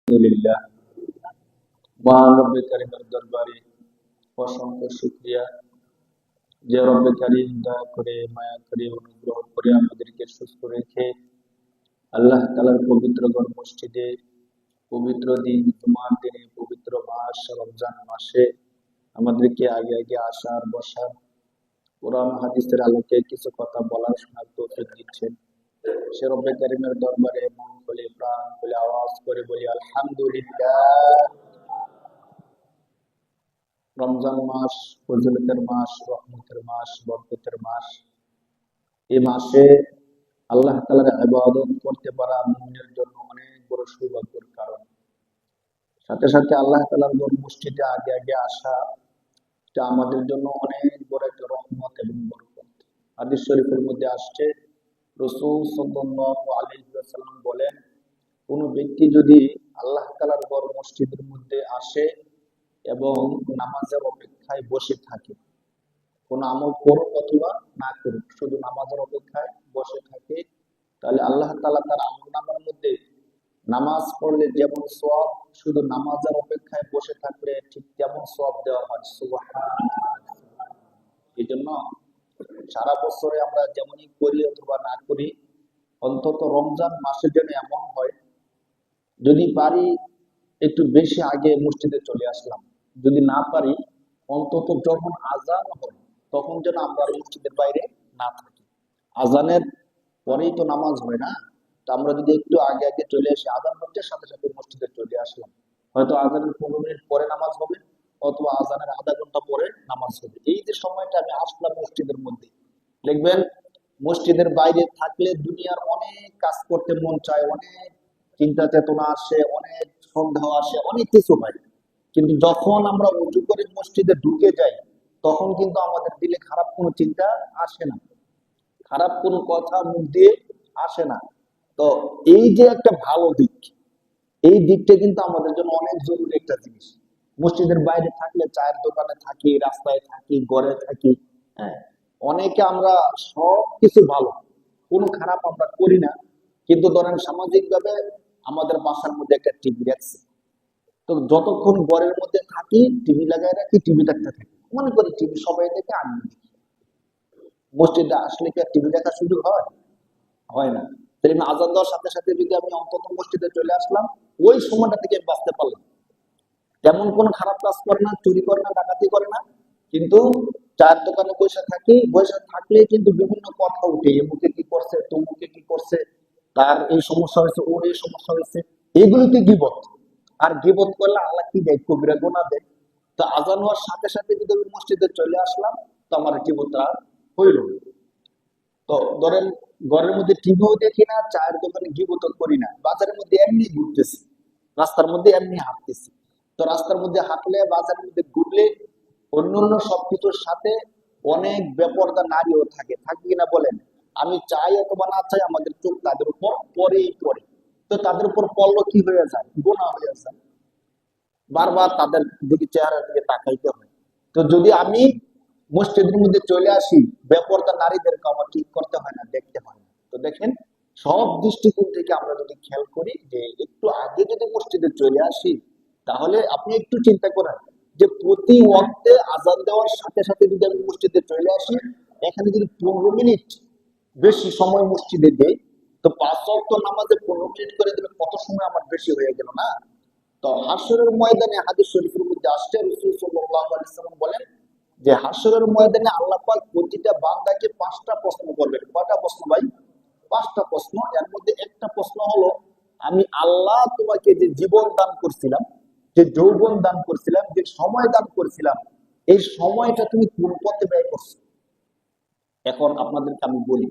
আলহামদুলিল্লাহ, মহান রব্বে কারিমের দরবারে অসংখ্য শুকরিয়া যে রব্বে কারিম দয়া করে মায়া করে অনুগ্রহ করে আমাদেরকে সুস্থ রেখে আল্লাহ তাআলার পবিত্র ঘর মসজিদে পবিত্র দিন জুমার দিনে পবিত্র মাস রমজান মাসে আমাদেরকে আগে আগে আসার বসার কোরআন হাদিসের আলোকে কিছু কথা বলার শোনার তৌফিক দিচ্ছেন। সে রব্বে কারিমের দরবারে মন খুলে প্রাণ খুলে আওয়াজ করে বলি আলহামদুলিল্লাহ। রমজান মাস ফজিলতের মাস, রহমতের মাস, বরকতের মাস। এই মাসে আল্লাহ তাআলার ইবাদত করতে পারা মুমিনের জন্য অনেক বড় সৌভাগ্যের কারণ। সাথে সাথে আল্লাহ তাআলার মসজিদে আগে আগে আসা এটা আমাদের জন্য অনেক বড় একটা রহমত এবং বরকত। হাদিস শরীফের মধ্যে আসছে, রাসূল সাল্লাল্লাহু আলাইহি ওয়াসাল্লাম বলেন, কোন ব্যক্তি যদি আল্লাহ তাআলার ঘর মসজিদের মধ্যে আসে এবং নামাজের অপেক্ষায় বসে থাকে, কোন আমল করুক অথবা না করুক, শুধু নামাজের অপেক্ষায় বসে থাকে, তাহলে আল্লাহ তাআলা তার আমলনামার মধ্যে নামাজ পড়লে যেমন সওয়াব, শুধু নামাজের অপেক্ষায় বসে থাকলে ঠিক তেমন সওয়াব দেওয়া হয়। সুবহানাল্লাহ। এই জন্য সারা বছরে আমরা যেমনই করি অথবা না করি, অন্তত রমজান মাসে যেন এমন হয়, যদি পারি একটু বেশি আগে মসজিদে চলে আসলাম, যদি না পারি অন্তত যখন আজান হয় তখন যেন আমরা মসজিদের বাইরে না থাকি। আজানের পরেই তো নামাজ হয় না, তো আমরা যদি একটু আগে আগে চলে আসি, আজান হচ্ছে সাথে সাথে মসজিদে চলে আসলাম, হয়তো আজানের 15 মিনিট পরে নামাজ হবে অথবা আজানের আধা ঘন্টা পরে নামাজ হবে। এই যে সময়টা আমি আসলাম মসজিদের মধ্যে, দেখবেন মসজিদের বাইরে থাকলে দুনিয়ার অনেক কাজ করতে মন চায়, অনেক চিন্তা চেতনা আসে, অনেক সন্দেহ আসে, অনেক কিছু হয়। কিন্তু যখন আমরা উঁচু করে মসজিদে ঢুকে যাই, তখন কিন্তু আমাদের দিলে খারাপ কোনো চিন্তা আসে না, খারাপ কোনো কথা মুখ দিয়ে আসে না। তো এই যে একটা ভালো দিক, এই দিকটা কিন্তু আমাদের জন্য অনেক জরুরি একটা জিনিস। মসজিদের বাইরে থাকলে চায়ের দোকানে থাকি, রাস্তায় থাকি, ঘরে থাকি, হ্যাঁ, অনেকে আমরা সব কিছু ভালো, কোনো খারাপ আমরা করি না, কিন্তু ধরেন সামাজিক ভাবে আমাদের বাসার মধ্যে একটা টিভি রাখছি, তো যতক্ষণ ঘরের মধ্যে থাকি টিভি লাগাই রাখি, টিভি দেখতে থাকি, মনে করি টিভি সবাই দেখে আমি দেখি। মসজিদে আসলে কি আর টিভি দেখার সুযোগ হয়? হয় না। তাই আজান দেওয়ার সাথে সাথে যদি আমি অন্তত মসজিদে চলে আসলাম, ওই সময়টা থেকে আমি বাঁচতে পারলাম। তেমন কোনো খারাপ কাজ করে না, চুরি করে না, ডাকাতি করে না, কিন্তু চায়ের দোকানে বসে থাকি, বসে থাকলে কিন্তু বিভিন্ন কথা উঠে, এমুকে কি করছে, তমুকে কি করছে, তার এই সমস্যা হয়েছে, ওর এই সমস্যা হয়েছে, এগুলিতে গীবত। আর গীবত করলে আল্লাহ কি দেয়? কবিরা গুনাহ দেয়। তো আজান হওয়ার সাথে সাথে যদি আমি মসজিদে চলে আসলাম, তো আমার গীবতটা হইল। তো ধরেন ঘরের মধ্যে টিভিও দেখি না, চায়ের দোকানে গীবত করি না, বাজারের মধ্যে এমনি ঘুরতেছি, রাস্তার মধ্যে এমনি হাঁটতেছি। তো রাস্তার মধ্যে হাঁটলে, বাজারের মধ্যে ঘুরলে অন্যান্য সবকিছুর সাথে অনেক বেপরদা নারীও থাকে, থাকে কিনা বলেন? আমি চাই অথবা না চাই, আমাদের চোখ তাদের উপর পরেই পড়ে। তো তাদের উপর পড়লো কি হয়ে যায়? গুনাহ হয়ে যায়। বারবার তাদের দিকে, চেহারার দিকে তাকাইতে হয়। তো যদি আমি মসজিদের মধ্যে চলে আসি, বেপরদা নারীদেরকে আমার ঠিক করতে হয় না, দেখতে হয় না। তো দেখেন, সব দৃষ্টিকোণ থেকে আমরা যদি খেয়াল করি যে একটু আগে যদি মসজিদে চলে আসি, তাহলে আপনি একটু চিন্তা করেন যে প্রতি ওয়াক্তে আজান দেওয়ার সাথে সাথে যদি আমি মসজিদে চলে আসি, এখানে যদি 15 মিনিট বেশি সময় মসজিদে দেই, তো 5 ওয়াক্ত নামাজে 15 মিনিট করে দিলে কত সময় আমার বেশি হয়ে গেল না? তো হাসরের ময়দানে হাদিস শরীফের মধ্যে আসছে, রাসূল সাল্লাল্লাহু আলাইহি ওয়াসাল্লাম বলেন যে হাসরের ময়দানে আল্লাহ পাক প্রতিটা বান্দাকে 5টা প্রশ্ন করবেন। কয়টা প্রশ্ন ভাই? 5টা প্রশ্ন। এর মধ্যে একটা প্রশ্ন হলো, আমি আল্লাহ তোমাকে যে জীবন দান করছিলাম, যে যৌবন দান করছিলাম, যে সময় দান করছিলাম, এই সময়টা তুমি কোন পথে ব্যয় করছো? এখন আপনাদেরকে আমি বলি,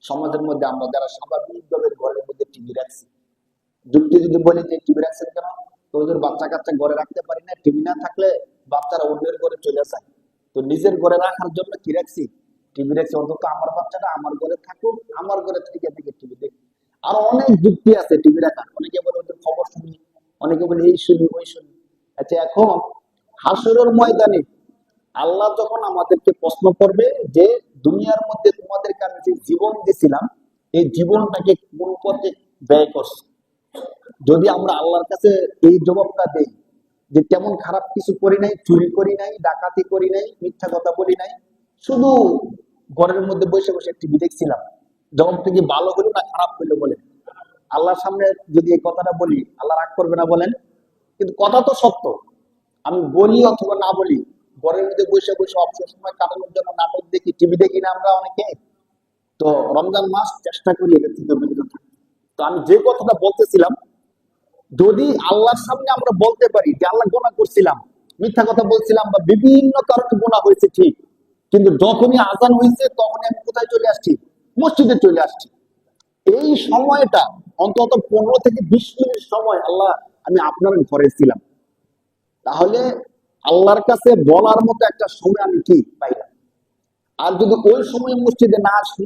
সমাজের মধ্যে আমরা যারা স্বাভাবিকভাবে ঘরের মধ্যে টিভি রাখছি, যুক্তি যদি বলি যে টিভি রাখছেন কেন, তো ওদের বাচ্চা কাচ্চা ঘরে রাখতে পারি না, টিভি না থাকলে বাচ্চারা অন্যের ঘরে চলে যায়। তো নিজের ঘরে রাখার জন্য কি রাখছি? টিভি রাখছি, অন্তত আমার বাচ্চাটা আমার ঘরে থাকুক, আমার ঘরে থেকে থেকে টিভি দেখি। আরো অনেক যুক্তি আছে টিভি রাখার। অনেকে বলে ওদের খবর শুনি, অনেকে বলে এই শুনি ওই শুনি। আচ্ছা, এখন হাসরের ময়দানে আল্লাহ যখন আমাদেরকে প্রশ্ন করবে যে দুনিয়ার মধ্যে তোমাদেরকে আমি যে জীবন দিয়েছিলাম, এই জীবনটাকে কোন পথে ব্যয় করছো? যদি আমরা আল্লাহর কাছে এই জবাবটা দেই যে তেমন খারাপ কিছু করি নাই, চুরি করি নাই, ডাকাতি করি নাই, মিথ্যা কথা বলি নাই, শুধু ঘরের মধ্যে বসে বসে টিভি দেখছিলাম, জবাবটা কি ভালো হলো না খারাপ হইলো বলেন? আল্লাহর সামনে যদি এই কথাটা বলি, আল্লাহ রাগ করবে না বলেন? কিন্তু কথা তো সত্য। আমি বলি অথবা না বলি, ঘরের মধ্যে বসে বসে অবসর সময় কাটানোর জন্য নাটক দেখি, টিভি দেখি না আমরা অনেকে? তো রমজান মাস চেষ্টা করি এটা থেকে বিরত থাকতে। তো আমি যে কথাটা বলতেছিলাম, যদি আল্লাহর সামনে আমরা বলতে পারি যে আল্লাহ গোনা করছিলাম, মিথ্যা কথা বলছিলাম, বা বিভিন্ন কারণে গোনা হয়েছে ঠিক, কিন্তু যখনই আজান হয়েছে তখনই আমি কোথায় চলে আসছি? মসজিদে চলে আসছি। এই সময়টা অন্তত 15 থেকে 20 মিনিট সময় আল্লাহ আমি আপনার ঘরে ছিলাম, তাহলে আল্লাহর কাছে বলার মতো একটা সময় আমি কি পাইলাম। আর যদি ওই সময় মসজিদে না আসি,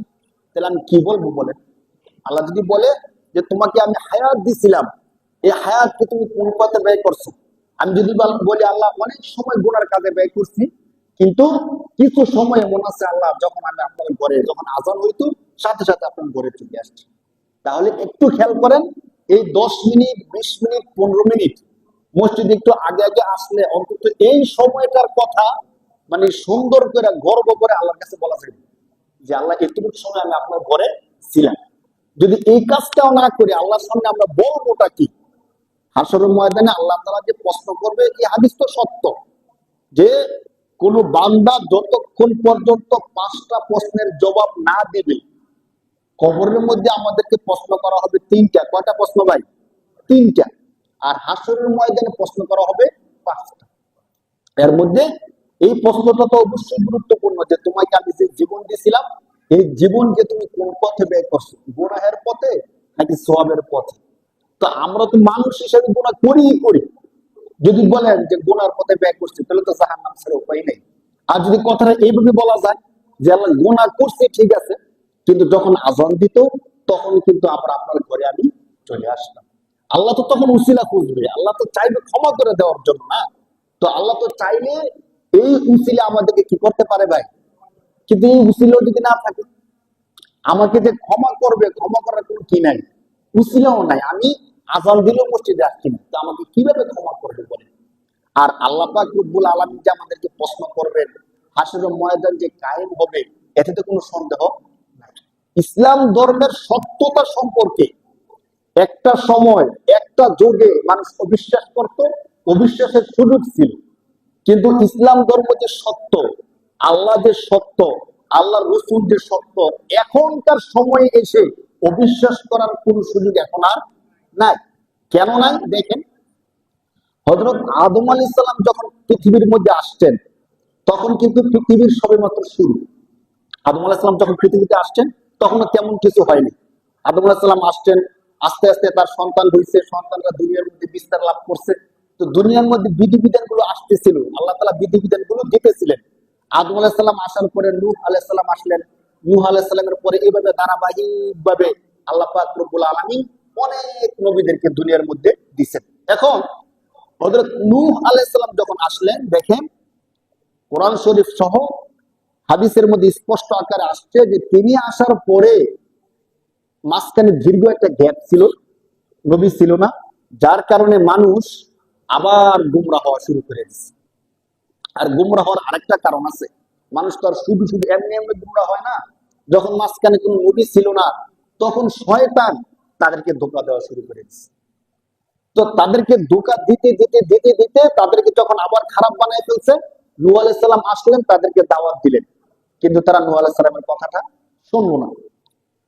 তাহলে আমি কি বলবো বলেন? আল্লাহ যদি বলে যে তোমাকে আমি হায়াত দিছিলাম, এই হায়াতকে তুমি কোন পথে ব্যয় করছো? আমি যদি বলি আল্লাহ অনেক সময় গুনার কাজে ব্যয় করছি, কিন্তু কিছু সময় এমন আছে আল্লাহ যখন আমি আপনার ঘরে, যখন আজান হইতো সাথে সাথে আপনার ঘরে চলে আসছি। তাহলে একটু খেয়াল করেন, এই 10 মিনিট, 20 মিনিট, 15 মিনিট মসজিদে একটু আগে আগে আসলে অন্তত এই সময়টার কথা মানে সুন্দর করে গর্ব করে আল্লাহর কাছে বলা যায় যে আল্লাহ এতটুকু সময় আমি আপনার ঘরে ছিলাম। যদি এই কাজটাও না করি, আল্লাহর সামনে আমরা বলবোটা কি? হাসরের ময়দানে আল্লাহ তাআলা যে প্রশ্ন করবে, এই হাদিস তো সত্য, যে কোন বান্দা যতক্ষণ পর্যন্ত 5টা প্রশ্নের জবাব না দিবে, কবরের মধ্যে আমাদেরকে প্রশ্ন করা হবে 3টা। কয়টা প্রশ্ন ভাই? 3টা। আর হাসরের ময়দানে প্রশ্ন করা হবে 5টা। এর মধ্যে এই প্রশ্নটা তো অবশ্যই গুরুত্বপূর্ণ, যে তোমাকে আমি যে জীবন দিয়েছিলাম, এই জীবনকে তুমি কোন পথে ব্যয় করছো, গুনাহের পথে নাকি সওয়াবের পথে? তো আমরা তো মানুষ হিসেবে গুনাহ করি। যদি বলেন যে গুনার পথে ব্যয় করছে, তাহলে তো জাহান্নাম ছাড়া উপায় নেই। আর যদি কথাটা এইভাবে বলা যায় যে আল্লাহ গুনাহ করছে ঠিক আছে, কিন্তু যখন আজান দিত তখন কিন্তু আমরা আপনার ঘরে আমি চলে আসলাম, আল্লাহ তো তখন উসিলা খুঁজবে, আল্লাহ তো চাইবে ক্ষমা করে দেওয়ার জন্য না? তো আল্লাহ তো চাইলে এই উসিলা আমাদেরকে কি করতে পারে ভাই? কিন্তু এই উসিলা যদি না থাকে, আমাকে যে ক্ষমা করবে, ক্ষমা করার কোনো কি নাই, উসিলাও নাই, আমি আজান দিলেও মসজিদে আসছি না, তো আমাকে কিভাবে ক্ষমা করবে বলে? আর আল্লাহ পাক রব্বুল আলামিন যে আমাদেরকে প্রশ্ন করবেন, হাসরের ময়দান যে কায়েম হবে, এতে তো কোনো সন্দেহ নাই। ইসলাম ধর্মের সত্যতা সম্পর্কে একটা সময়, একটা যুগে মানুষ অবিশ্বাস করত, অবিশ্বাসের সুযোগ ছিল, কিন্তু ইসলাম ধর্ম যে সত্য, আল্লাহ যে সত্য, আল্লাহ রসুল যে সত্য, এখনকার সময়ে এসে অবিশ্বাস করার কোন সুযোগ এখন আর নাই। কেন নাই? দেখেন, হযরত আদম আলাইহিস সালাম যখন পৃথিবীর মধ্যে আসছেন, তখন কিন্তু পৃথিবীর সবেমাত্র শুরু। আদম আলাইহিস সালাম যখন পৃথিবীতে আসছেন, তখনও তেমন কিছু হয়নি। আদম আলাইহিস সালাম আসছেন, আস্তে আস্তে তার সন্তান হয়েছে, সন্তানরা দুনিয়ার মধ্যে বিস্তার লাভ করছে। তো দুনিয়ার মধ্যে বিধিবিধান গুলো আসতেছিল, আল্লাহ তাআলা বিধিবিধান গুলো দিতেছিলেন। আদম আলাইহিস সালাম আসার পরে নূহ আলাইহিস সালাম আসলেন, নূহ আলাইহিস সালামের পরে এইভাবে ধারাবাহিক ভাবে আল্লাহ পাক রব্বুল আলামিন অনেক নবীদেরকে দুনিয়ার মধ্যে দিয়েছেন। এখন হযরত নূহ আলাইহিস সালাম যখন আসলেন, দেখেন কোরআন শরীফ সহ হাদিসের মধ্যে স্পষ্ট আকারে আসছে যে তিনি আসার পরে মাঝখানে দীর্ঘ একটা গ্যাপ ছিল, নবী ছিল না, যার কারণে মানুষ আবার গুমরা হওয়া শুরু করে দিচ্ছে। আর গুমরা হওয়ার আরেকটা কারণ আছে, মানুষ তো আর শুধু শুধু এমনি এমনি গুমরা হয় না। যখন মাঝখানে কোনো নবী ছিল না, তখন শয়তান তাদেরকে ধোঁকা দেওয়া শুরু করে দিচ্ছে। তো তাদেরকে ধোঁকা দিতে দিতে দিতে দিতে তাদেরকে যখন আবার খারাপ বানায় ফেলছে, নূহ আলাইহিস সালাম আসলেন, তাদেরকে দাওয়াত দিলেন, কিন্তু তারা নূহ আলাইহিস সালামের কথাটা শুনলো না।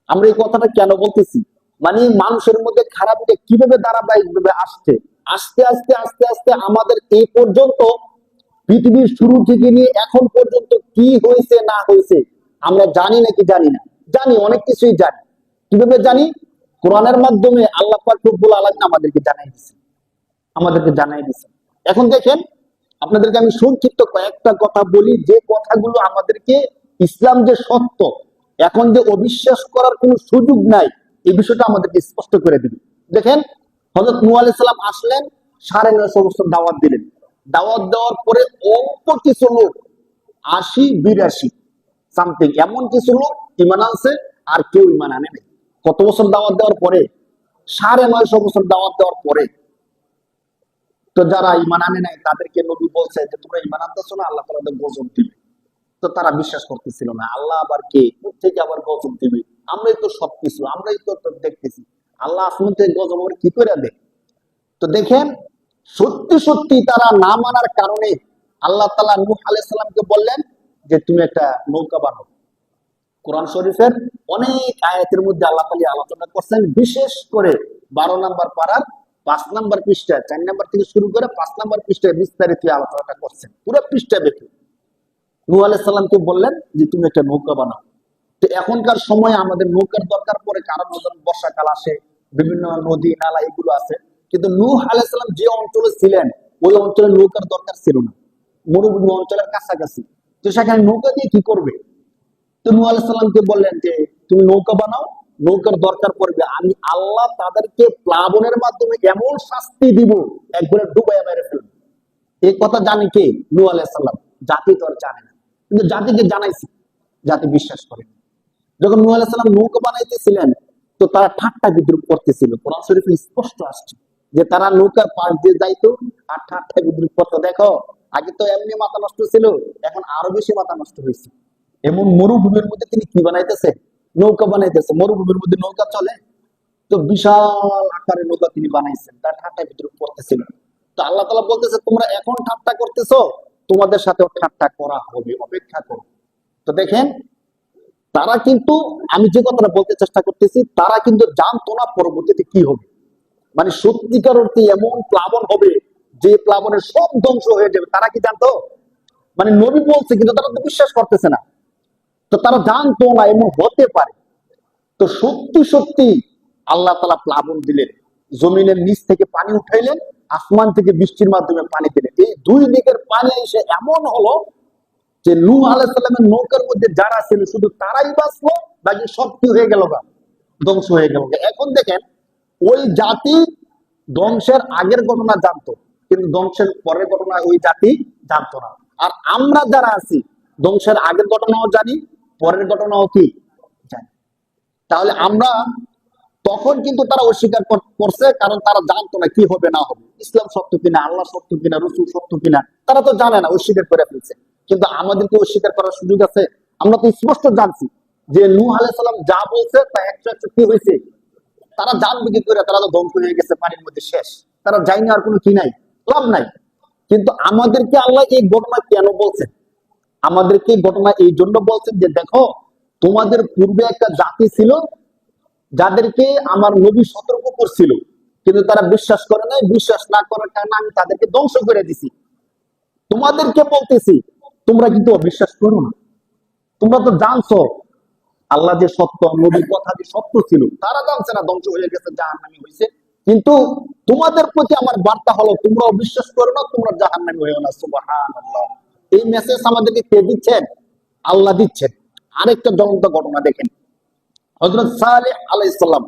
আমরা এই কথাটা কেন বলতেছি? মানে মানুষের মধ্যে খারাপটা কিভাবে ধারাবাহিক ভাবে আসছে, আস্তে আস্তে আস্তে আস্তে আমাদের এই পর্যন্ত, পৃথিবীর শুরু থেকে নিয়ে এখন পর্যন্ত কি হয়েছে না হয়েছে আমরা জানি নাকি জানি না? জানি, অনেক কিছুই জানি। কিভাবে জানি? কোরআনের মাধ্যমে আল্লাহ পাক রব্বুল আলামিন আমাদেরকে জানাই দিচ্ছে। এখন দেখেন, আপনাদেরকে আমি সংক্ষিপ্ত কয়েকটা কথা বলি, যে কথাগুলো আমাদেরকে ইসলাম যে সত্য, এখন যে অবিশ্বাস করার কোনো সুযোগ নাই, এই বিষয়টা আমাদেরকে স্পষ্ট করে দিবে। দেখেন, হযরত নূহ আলাইহিস সালাম আসলেন, 950 বছর দাওয়াত দিলেন। দাওয়াত দেওয়ার পরে অল্প কিছু লোক, 80-82 সামথিং এমন কিছু লোক ঈমান আনছে, আর কেউ ঈমান আনে নাই। কত বছর দাওয়াত দেওয়ার পরে? 950 বছর দাওয়াত দেওয়ার পরে তো যারা ঈমান আনে নাই তাদেরকে নবী বলছে যে তোমরা ঈমান আনতেছো না, আল্লাহ তাআলা গজব দিবে। তো তারা বিশ্বাস করতেছিল না, আল্লাহ আবার কে, থেকে আবার গজব দিবে, আমরাই তো সবকিছু, আমরাই তো দেখতেছি, আল্লাহ আসমান থেকে গজব আবার কি করে দেয়। তো দেখেন, সত্যি সত্যি তারা না মানার কারণে আল্লাহ তাআলা নূহ আলাইহিস সালামকে বললেন যে তুমি একটা নৌকা বানাও। কোরআন শরীফের অনেক আয়াতের মধ্যে আল্লাহ তাআলা আলোচনা করছেন, বিশেষ করে 12 নম্বর পারার 5 নম্বর পৃষ্ঠা, 4 নম্বর থেকে শুরু করে 5 নম্বর পৃষ্ঠায় বিস্তারিত আলোচনাটা করছেন, পুরো পৃষ্ঠা ব্যাপী। নূহ আলাইহিস সালামকে বললেন যে তুমি একটা নৌকা বানাও। তো এখনকার সময় আমাদের নৌকার দরকার পড়ে, কারণ যখন বর্ষাকাল আসে, বিভিন্ন নদী নালা এগুলো আছে, কিন্তু নূহ আলাইহিস সালাম যে অঞ্চলে ছিলেন ওই অঞ্চলে নৌকার দরকার ছিল না, মরুভূমি অঞ্চলের কাছাকাছি। তো সেখানে নৌকা দিয়ে কি করবে? তো নূহ আলাইহিস সালামকে বললেন যে তুমি নৌকা বানাও, নৌকার দরকার পড়বে, আমি আল্লাহ তাদেরকে প্লাবনের মাধ্যমে এমন শাস্তি দিব একবারে ডুবাইয়া মেরে ফেলবে। এই কথা জানে কে? নূহ আলাইহিস সালাম। জাতি তো আর জানে না, কিন্তু জাতিকে জানাইছে, জাতি বিশ্বাস করে। যখন নূহ আলাইহিস সালাম নৌকা বানাইতেছিলেন তো তারা ঠাট্টা বিদ্রুপ করতেছিল। কোরআন শরীফে স্পষ্ট আসছে যে তারা নৌকার পাশ দিয়ে যাইতো আর ঠাট্টা বিদ্রুপ করতো। দেখো, আগে তো এমনি মাথা নষ্ট ছিল, এখন আরো বেশি মাথা নষ্ট হয়েছে। এমন মরুভূমির মধ্যে তিনি কি বানাইতেছে? নৌকা বানাইতেছে। মরুভূমির মধ্যে নৌকা চলে? তো বিশাল আকারে নৌকা তিনি বানাইছেন, তার ঠাট্টা বিদ্রুপ করতেছিল। তো আল্লাহ তাআলা বলতেছে তোমরা এখন ঠাট্টা করতেছো, তোমাদের সাথেও ঠাট্টা করা হবে, অপেক্ষা করো। তো দেখেন, তারা কিন্তু, আমি যে কথাটা বলতে চেষ্টা করতেছি, তারা কিন্তু জানতো না পরবর্তীতে কি হবে। মানে সত্যিকার অর্থে এমন প্লাবন হবে যে প্লাবনের সব ধ্বংস হয়ে যাবে, তারা কি জানতো? মানে নবী বলছে কিন্তু তারা তো বিশ্বাস করতেছে না। তো তারা জানতো না এমন হতে পারে। তো সত্যি সত্যি আল্লাহ তাআলা প্লাবন দিলেন, জমিনের নিচ থেকে পানি উঠাইলেন, আসমান থেকে বৃষ্টির মাধ্যমে পানি দিলেন। এই দুই দিকের পানি এসে এমন হলো যে নূহ আলাইহিস সালামের নৌকার মধ্যে যারা ছিল শুধু তারাই বাঁচলো, বাকি সব কি হয়ে গেল, ধ্বংস হয়ে গেল। এখন দেখেন, ওই জাতি ধ্বংসের আগের ঘটনা জানতো, কিন্তু ধ্বংসের পরের ঘটনা ওই জাতি জানতো না। আর আমরা যারা আছি ধ্বংসের আগের ঘটনাও জানি, পরের ঘটনাও কি জানি। তাহলে আমরা তখন কিন্তু তারা অস্বীকার করছে, কারণ তারা জানতো না কি হবে না হবে, ইসলাম সত্য কিনা, আল্লাহ সত্য কিনা, রসুল সত্য কিনা, তারা তো জানে না, অস্বীকার করে ফেলছে। কিন্তু আমাদেরকে অস্বীকার করার সুযোগ আছে? আমরা তো স্পষ্ট জানছি যে নূহ আলাইহিস সালাম যা বলছে তা 100 কি হয়েছে। তারা জানবে কি করে? তারা তো ধ্বংস হয়ে গেছে, পানির মধ্যে শেষ, তারা যায়নি, আর কোনো কি নাই, লাভ নাই। কিন্তু আমাদেরকে আল্লাহ এই ঘটনা কেন বলছেন? আমাদেরকে ঘটনা এই জন্য বলছেন যে দেখো, তোমাদের পূর্বে একটা জাতি ছিল যাদেরকে আমার নবী সতর্ক করছিল, কিন্তু তারা বিশ্বাস করে নাই, বিশ্বাস না করার কারণে আমি তাদেরকে ধ্বংস করে দিছি। তোমাদেরকে বলতেছি তোমরা কিন্তু অবিশ্বাস করো না। তোমরা তো জানছো আল্লাহ যে সত্য, নবীর কথা যে সত্য ছিল, তারা জানছে না, ধ্বংস হয়ে গেছে, জাহান্নামী হয়েছে। কিন্তু তোমাদের প্রতি আমার বার্তা হলো তোমরা অবিশ্বাস করো না, তোমরা জাহান্নামী হয়েও না। সুবহানাল্লাহ। এই মেসেজ আমাদেরকে কে দিচ্ছেন? আল্লাহ দিচ্ছেন। আরেকটা জ্বলন্ত ঘটনা দেখেন, হযরত সালেহ আলাইহিস সালাম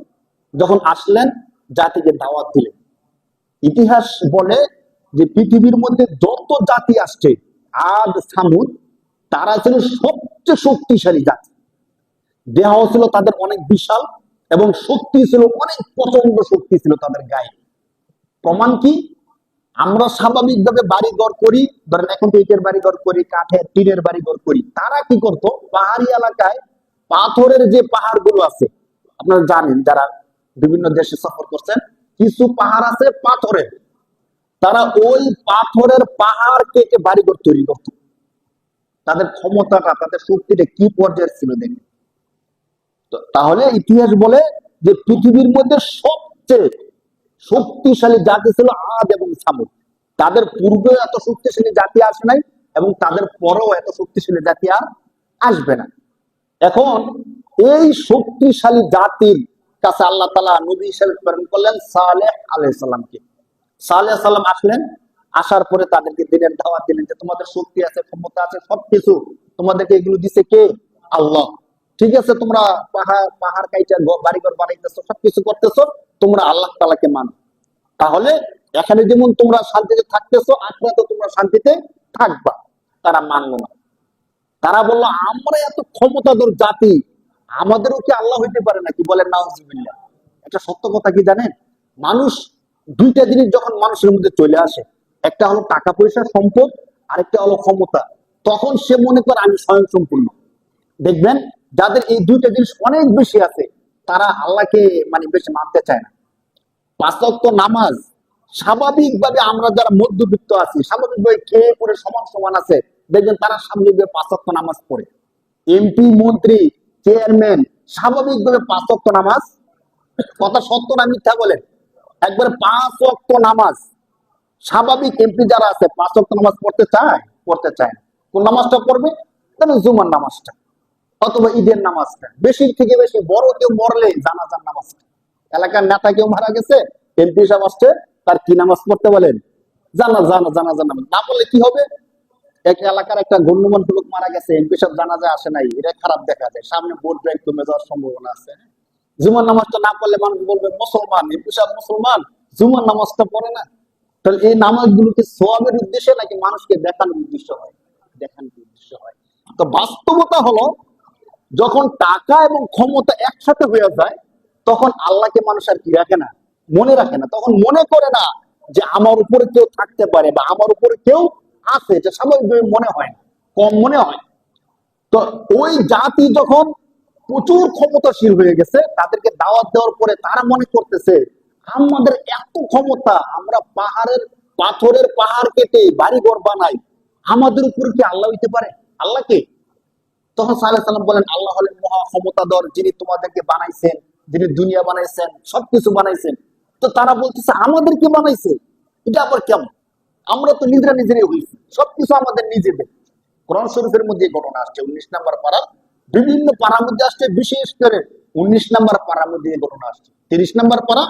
যখন আসলেন, জাতিকে দাওয়াত দিলেন। ইতিহাস বলে যে পৃথিবীর মধ্যে যত জাতি আসছে, আদ সামুদ, তারা ছিল সবচেয়ে শক্তিশালী জাতি। দেহ ছিল তাদের অনেক বিশাল, এবং শক্তি ছিল অনেক, প্রচন্ড শক্তি ছিল তাদের গায়ে। প্রমাণ কি? আমরা স্বাভাবিকভাবে বাড়ি ঘর করি, ধরেন এখন তো ইটের বাড়ি ঘর করি, কাঠের টিনের বাড়ি ঘর করি। তারা কি করতো? পাহাড়ি এলাকায় পাথরের যে পাহাড় গুলো আছে, আপনারা জানেন যারা বিভিন্ন দেশে সফর করছেন, কিছু পাহাড় আছে পাথরের, তারা ওই পাথরের পাহাড় কেটে বাড়িঘর তৈরি করত। তাদের ক্ষমতাটা, তাদের শক্তিটা কি পর্যায়ের ছিল দেখেন। তাহলে ইতিহাস বলে যে পৃথিবীর মধ্যে সবচেয়ে শক্তিশালী জাতি ছিল আদ এবং সামুদ। তাদের পূর্বে এত শক্তিশালী জাতি আসে নাই, এবং তাদের পরেও এত শক্তিশালী জাতি আর আসবে না। এখন এই শক্তিশালী জাতির কাছে আল্লাহ তাআলা নবী হিসেবে প্রেরণ করলেন সালেহ আলাইহিস সালামকে। সালেহ সালাম আসলেন, আসার পরে তাদেরকে দিনের দাওয়াত দিলেন যে তোমাদের শক্তি আছে, ক্ষমতা আছে, সবকিছু তোমাদেরকে এগুলো দিছে কে? আল্লাহ। ঠিক আছে, তোমরা পাহাড় পাহাড় কাইটা বাড়িঘর বানাইতেছো, সবকিছু করতেছো, তোমরা আল্লাহ তাআলাকে মানো। তাহলে এখানে যেমন তোমরা শান্তিতে থাকতেছো, আখিরাতে তোমরা শান্তিতে থাকবা। তারা মানলো না। তারা বললো আমরা এত ক্ষমতাধর জাতি, আমাদেরও কি আল্লাহ হইতে পারে নাকি? বলেন নাউজুবিল্লাহ। একটা সত্য কথা কি জানেন, মানুষ দুইটা জিনিস যখন মানুষের মধ্যে চলে আসে, একটা হলো টাকা পয়সা সম্পদ, আরেকটা হলো ক্ষমতা, তখন সে মনে করে আমি স্বয়ং সম্পূর্ণ। দেখবেন যাদের এই দুইটা জিনিস অনেক বেশি আছে, তারা আল্লাহকে মানে বেশি মানতে চায় না। পাঁচ ওয়াক্ত নামাজ স্বাভাবিকভাবে আমরা যারা মধ্যবিত্ত আছি, স্বাভাবিকভাবে খেয়ে পরে সমান সমান আছে, দেখবেন তারা স্বাভাবিকভাবে পাঁচ ওয়াক্ত নামাজ পড়ে। এমপি, মন্ত্রী, চেয়ারম্যান স্বাভাবিকভাবে পাঁচ ওয়াক্ত নামাজ, কথা সত্য না মিথ্যা বলেন, একবারে পাঁচ ওয়াক্ত নামাজ। স্বাভাবিক এমপি যারা আছে পাঁচ ওয়াক্ত নামাজ পড়তে চায়? পড়তে চায় না। কোন নামাজটা পড়বে? তাহলে জুমার নামাজটা অথবা ঈদের নামাজটা, বেশি থেকে বেশি বড় কেউ মরলে জানাজার নামাজটা। এলাকার নেতা কেউ মারা গেছে, এমপি সাহেব আসছে, তার কি নামাজ পড়তে বলেন? জানাজা নামাজ। না পড়লে কি হবে? এক এলাকার একটা গণ্যমান্য লোক মারা গেছে, এমপি সাহেব জানাজা আসে নাই, এটা খারাপ দেখা যায়, সামনে ভোট ব্যাংক কমে যাওয়ার সম্ভাবনা আছে। জুমার নামাজটা না পড়লে মানুষ বলবে মুসলমান, এমপি সাহেব মুসলমান, জুমার নামাজটা পড়ে না। তাহলে এই নামাজগুলোকে সোয়াবের উদ্দেশ্যে নাকি মানুষকে দেখানোর উদ্দেশ্য হয়? দেখানোর উদ্দেশ্য হয়। তো বাস্তবতা হলো, যখন টাকা এবং ক্ষমতা একসাথে হয়ে যায়, তখন আল্লাহকে মানুষ আর কি রাখে না, মনে রাখে না। তখন মনে করে না যে আমার উপরে কেউ থাকতে পারে বা আমার উপরে কেউ আছে, এটা স্বাভাবিকভাবে মনে হয় না, কম মনে হয়। তো ওই জাতি যখন প্রচুর ক্ষমতাশীল হয়ে গেছে, তাদেরকে দাওয়াত দেওয়ার পরে তারা মনে করতেছে আমাদের এত ক্ষমতা, আমরা পাথরের পাহাড় কেটে বাড়িঘর বানাই, আমাদের উপর কি আল্লাহ হইতে পারে? আল্লাহকে তখন সাল্লাল্লাহু আলাইহি ওয়াসাল্লাম বলেন, আল্লাহ হলেন মহা ক্ষমতাধর, যিনি তোমাদেরকে বানাইছেন, যিনি দুনিয়া বানাইছেন, সবকিছু বানাইছেন। তো তারা বলতেছে আমাদেরকে বানাইছে, এটা আবার কেমন? আমরা তো নিজেরাই হয়েছি, সবকিছু আমাদের নিজেদের। কোরআন শরীফের মধ্যে এই ঘটনা আসছে 19 নম্বর পারা, বিভিন্ন পাড়ার মধ্যে আসছে, বিশেষ করে 19 নম্বর পাড়ার মধ্যে এই ঘটনা আসছে। 30 নম্বর পারা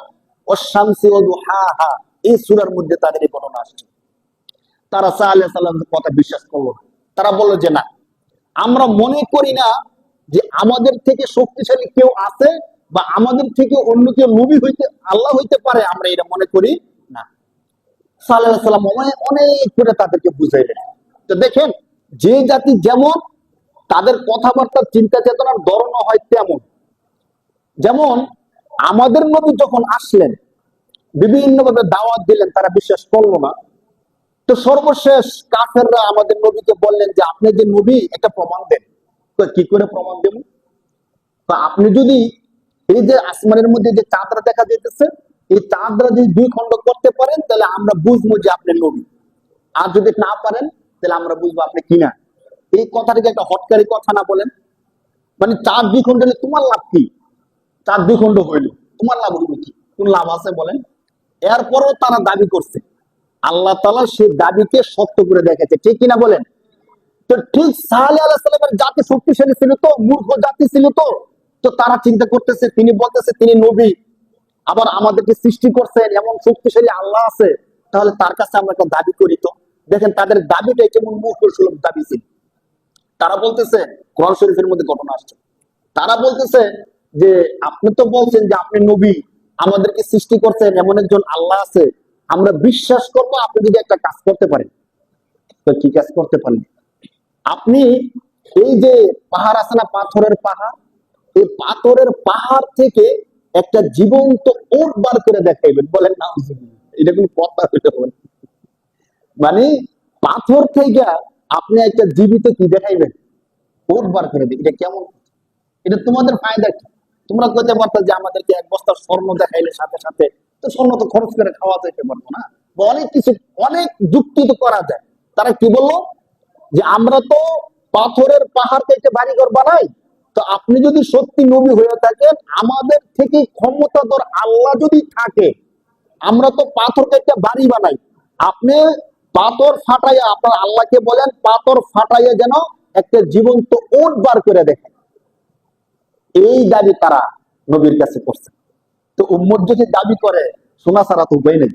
ওয়াশ-শামসি ওয়া দুহাহা, এই সূরার মধ্যে তাদের এই ঘটনা আসছে। তারা সাল্লাল্লাহু আলাইহি ওয়াসাল্লামের কথা বিশ্বাস করলো না। তারা বলল যে না, আমরা মনে করি না যে আমাদের থেকে শক্তিশালী কেউ আছে বা আমাদের থেকে অন্য কেউ নবী হইতে, আল্লাহ হইতে পারে, আমরা এটা মনে করি না। সাল্লাল্লাহু আলাইহি ওয়াসাল্লাম অনেক করে তাদেরকে বুঝাইলেন। তো দেখেন, যে জাতি যেমন, তাদের কথাবার্তা চিন্তা চেতনার ধরনও হয় তেমন। যেমন আমাদের নবী যখন আসলেন, বিভিন্ন ভাবে দাওয়াত দিলেন, তারা বিশ্বাস করলো না। তো সর্বশেষ কাফেররা আমাদের নবীকে বললেন যে আপনি যে নবী, একটা প্রমাণ দেন। তো কি করে প্রমাণ দেব? তো আপনি যদি এই যে আসমানের মধ্যে যে চাঁদরা দেখা যেতেছে, এই চাঁদরা যদি দুই খণ্ড করতে পারেন, তাহলে আমরা বুঝবো যে আপনি নবী। আর যদি না পারেন, তাহলে আমরা বুঝবো আপনি কিনা। এই কথাটাকে একটা হটকারী কথা না বলেন? মানে চাঁদ দুই খণ্ড হলে তোমার লাভ কি? চাঁদ দুই খণ্ড হইল, তোমার লাভ হইল কি? কোন লাভ আছে বলেন? এরপরও তারা দাবি করছে, আল্লাহ তাআলা সেই দাবিকে সত্য করে দেখেছে, ঠিক কিনা বলেন? তো ঠিক সালেহ আলাইহিস সালামের জাতি শক্তিশালী ছিল তো, মূর্খ জাতি ছিল তো। তো তারা চিন্তা করতেছে, তিনি বলতেছে তিনি নবী, আবার আমাদেরকে সৃষ্টি করছেন, এমন শক্তিশালী আল্লাহ আছে, তাহলে তার কাছে আমরা একটা দাবি করি তো। দেখেন তাদের দাবিটাই কেমন মূর্খ সুলভ দাবি ছিল। তারা বলতেছে, কোরআন শরীফের মধ্যে ঘটনা আসছে, তারা বলতেছে যে আপনি তো বলছেন যে আপনি নবী, আমাদেরকে সৃষ্টি করছেন, এমন একজন আল্লাহ আছে, আমরা বিশ্বাস করবো আপনি যদি একটা কাজ করতে পারেন। তো কি কাজ করতে পারেন? আপনি এই যে পাহাড় আছে না, পাথরের পাহাড়, এই পাথরের পাহাড় থেকে একটা জীবন্ত ওট বার করে দেখাইবেন। বলেন না, এটা কোন কথা হইতে হবে? মানে পাথর থেকে আপনি একটা জীবিত কি দেখাইবেন? ওট বার করে দিন, এটা কেমন? এটা তোমাদের ফায়দা কি? তোমরা কইতে পারতো যে আমাদেরকে এক বস্তা স্বর্ণ দেখাইলে সাথে সাথে, তো স্বর্ণ তো খরচ করে খাওয়া যেতে পারবো না, বা অনেক কিছু, অনেক যুক্তি তো করা যায়। তারা কি বললো যে আমরা তো পাথরের পাহাড় থেকে বাড়িঘর বানাই, তো আপনি যদি সত্যি নবী হয়ে থাকেন, আমাদের থেকে ক্ষমতাধর আল্লাহ যদি থাকে, আমরা তো পাথর থেকে বাড়ি বানাই, আপনি পাথর ফাটাইয়া আপনার আল্লাহকে বলেন পাথর ফাটাইয়া যেন একটা জীবন্ত ওট বার করে দেখেন। এই দাবি তারা নবীর কাছে করছে। তো উম্মত যদি দাবি করে, শোনা ছাড়া তো উপায় নেই।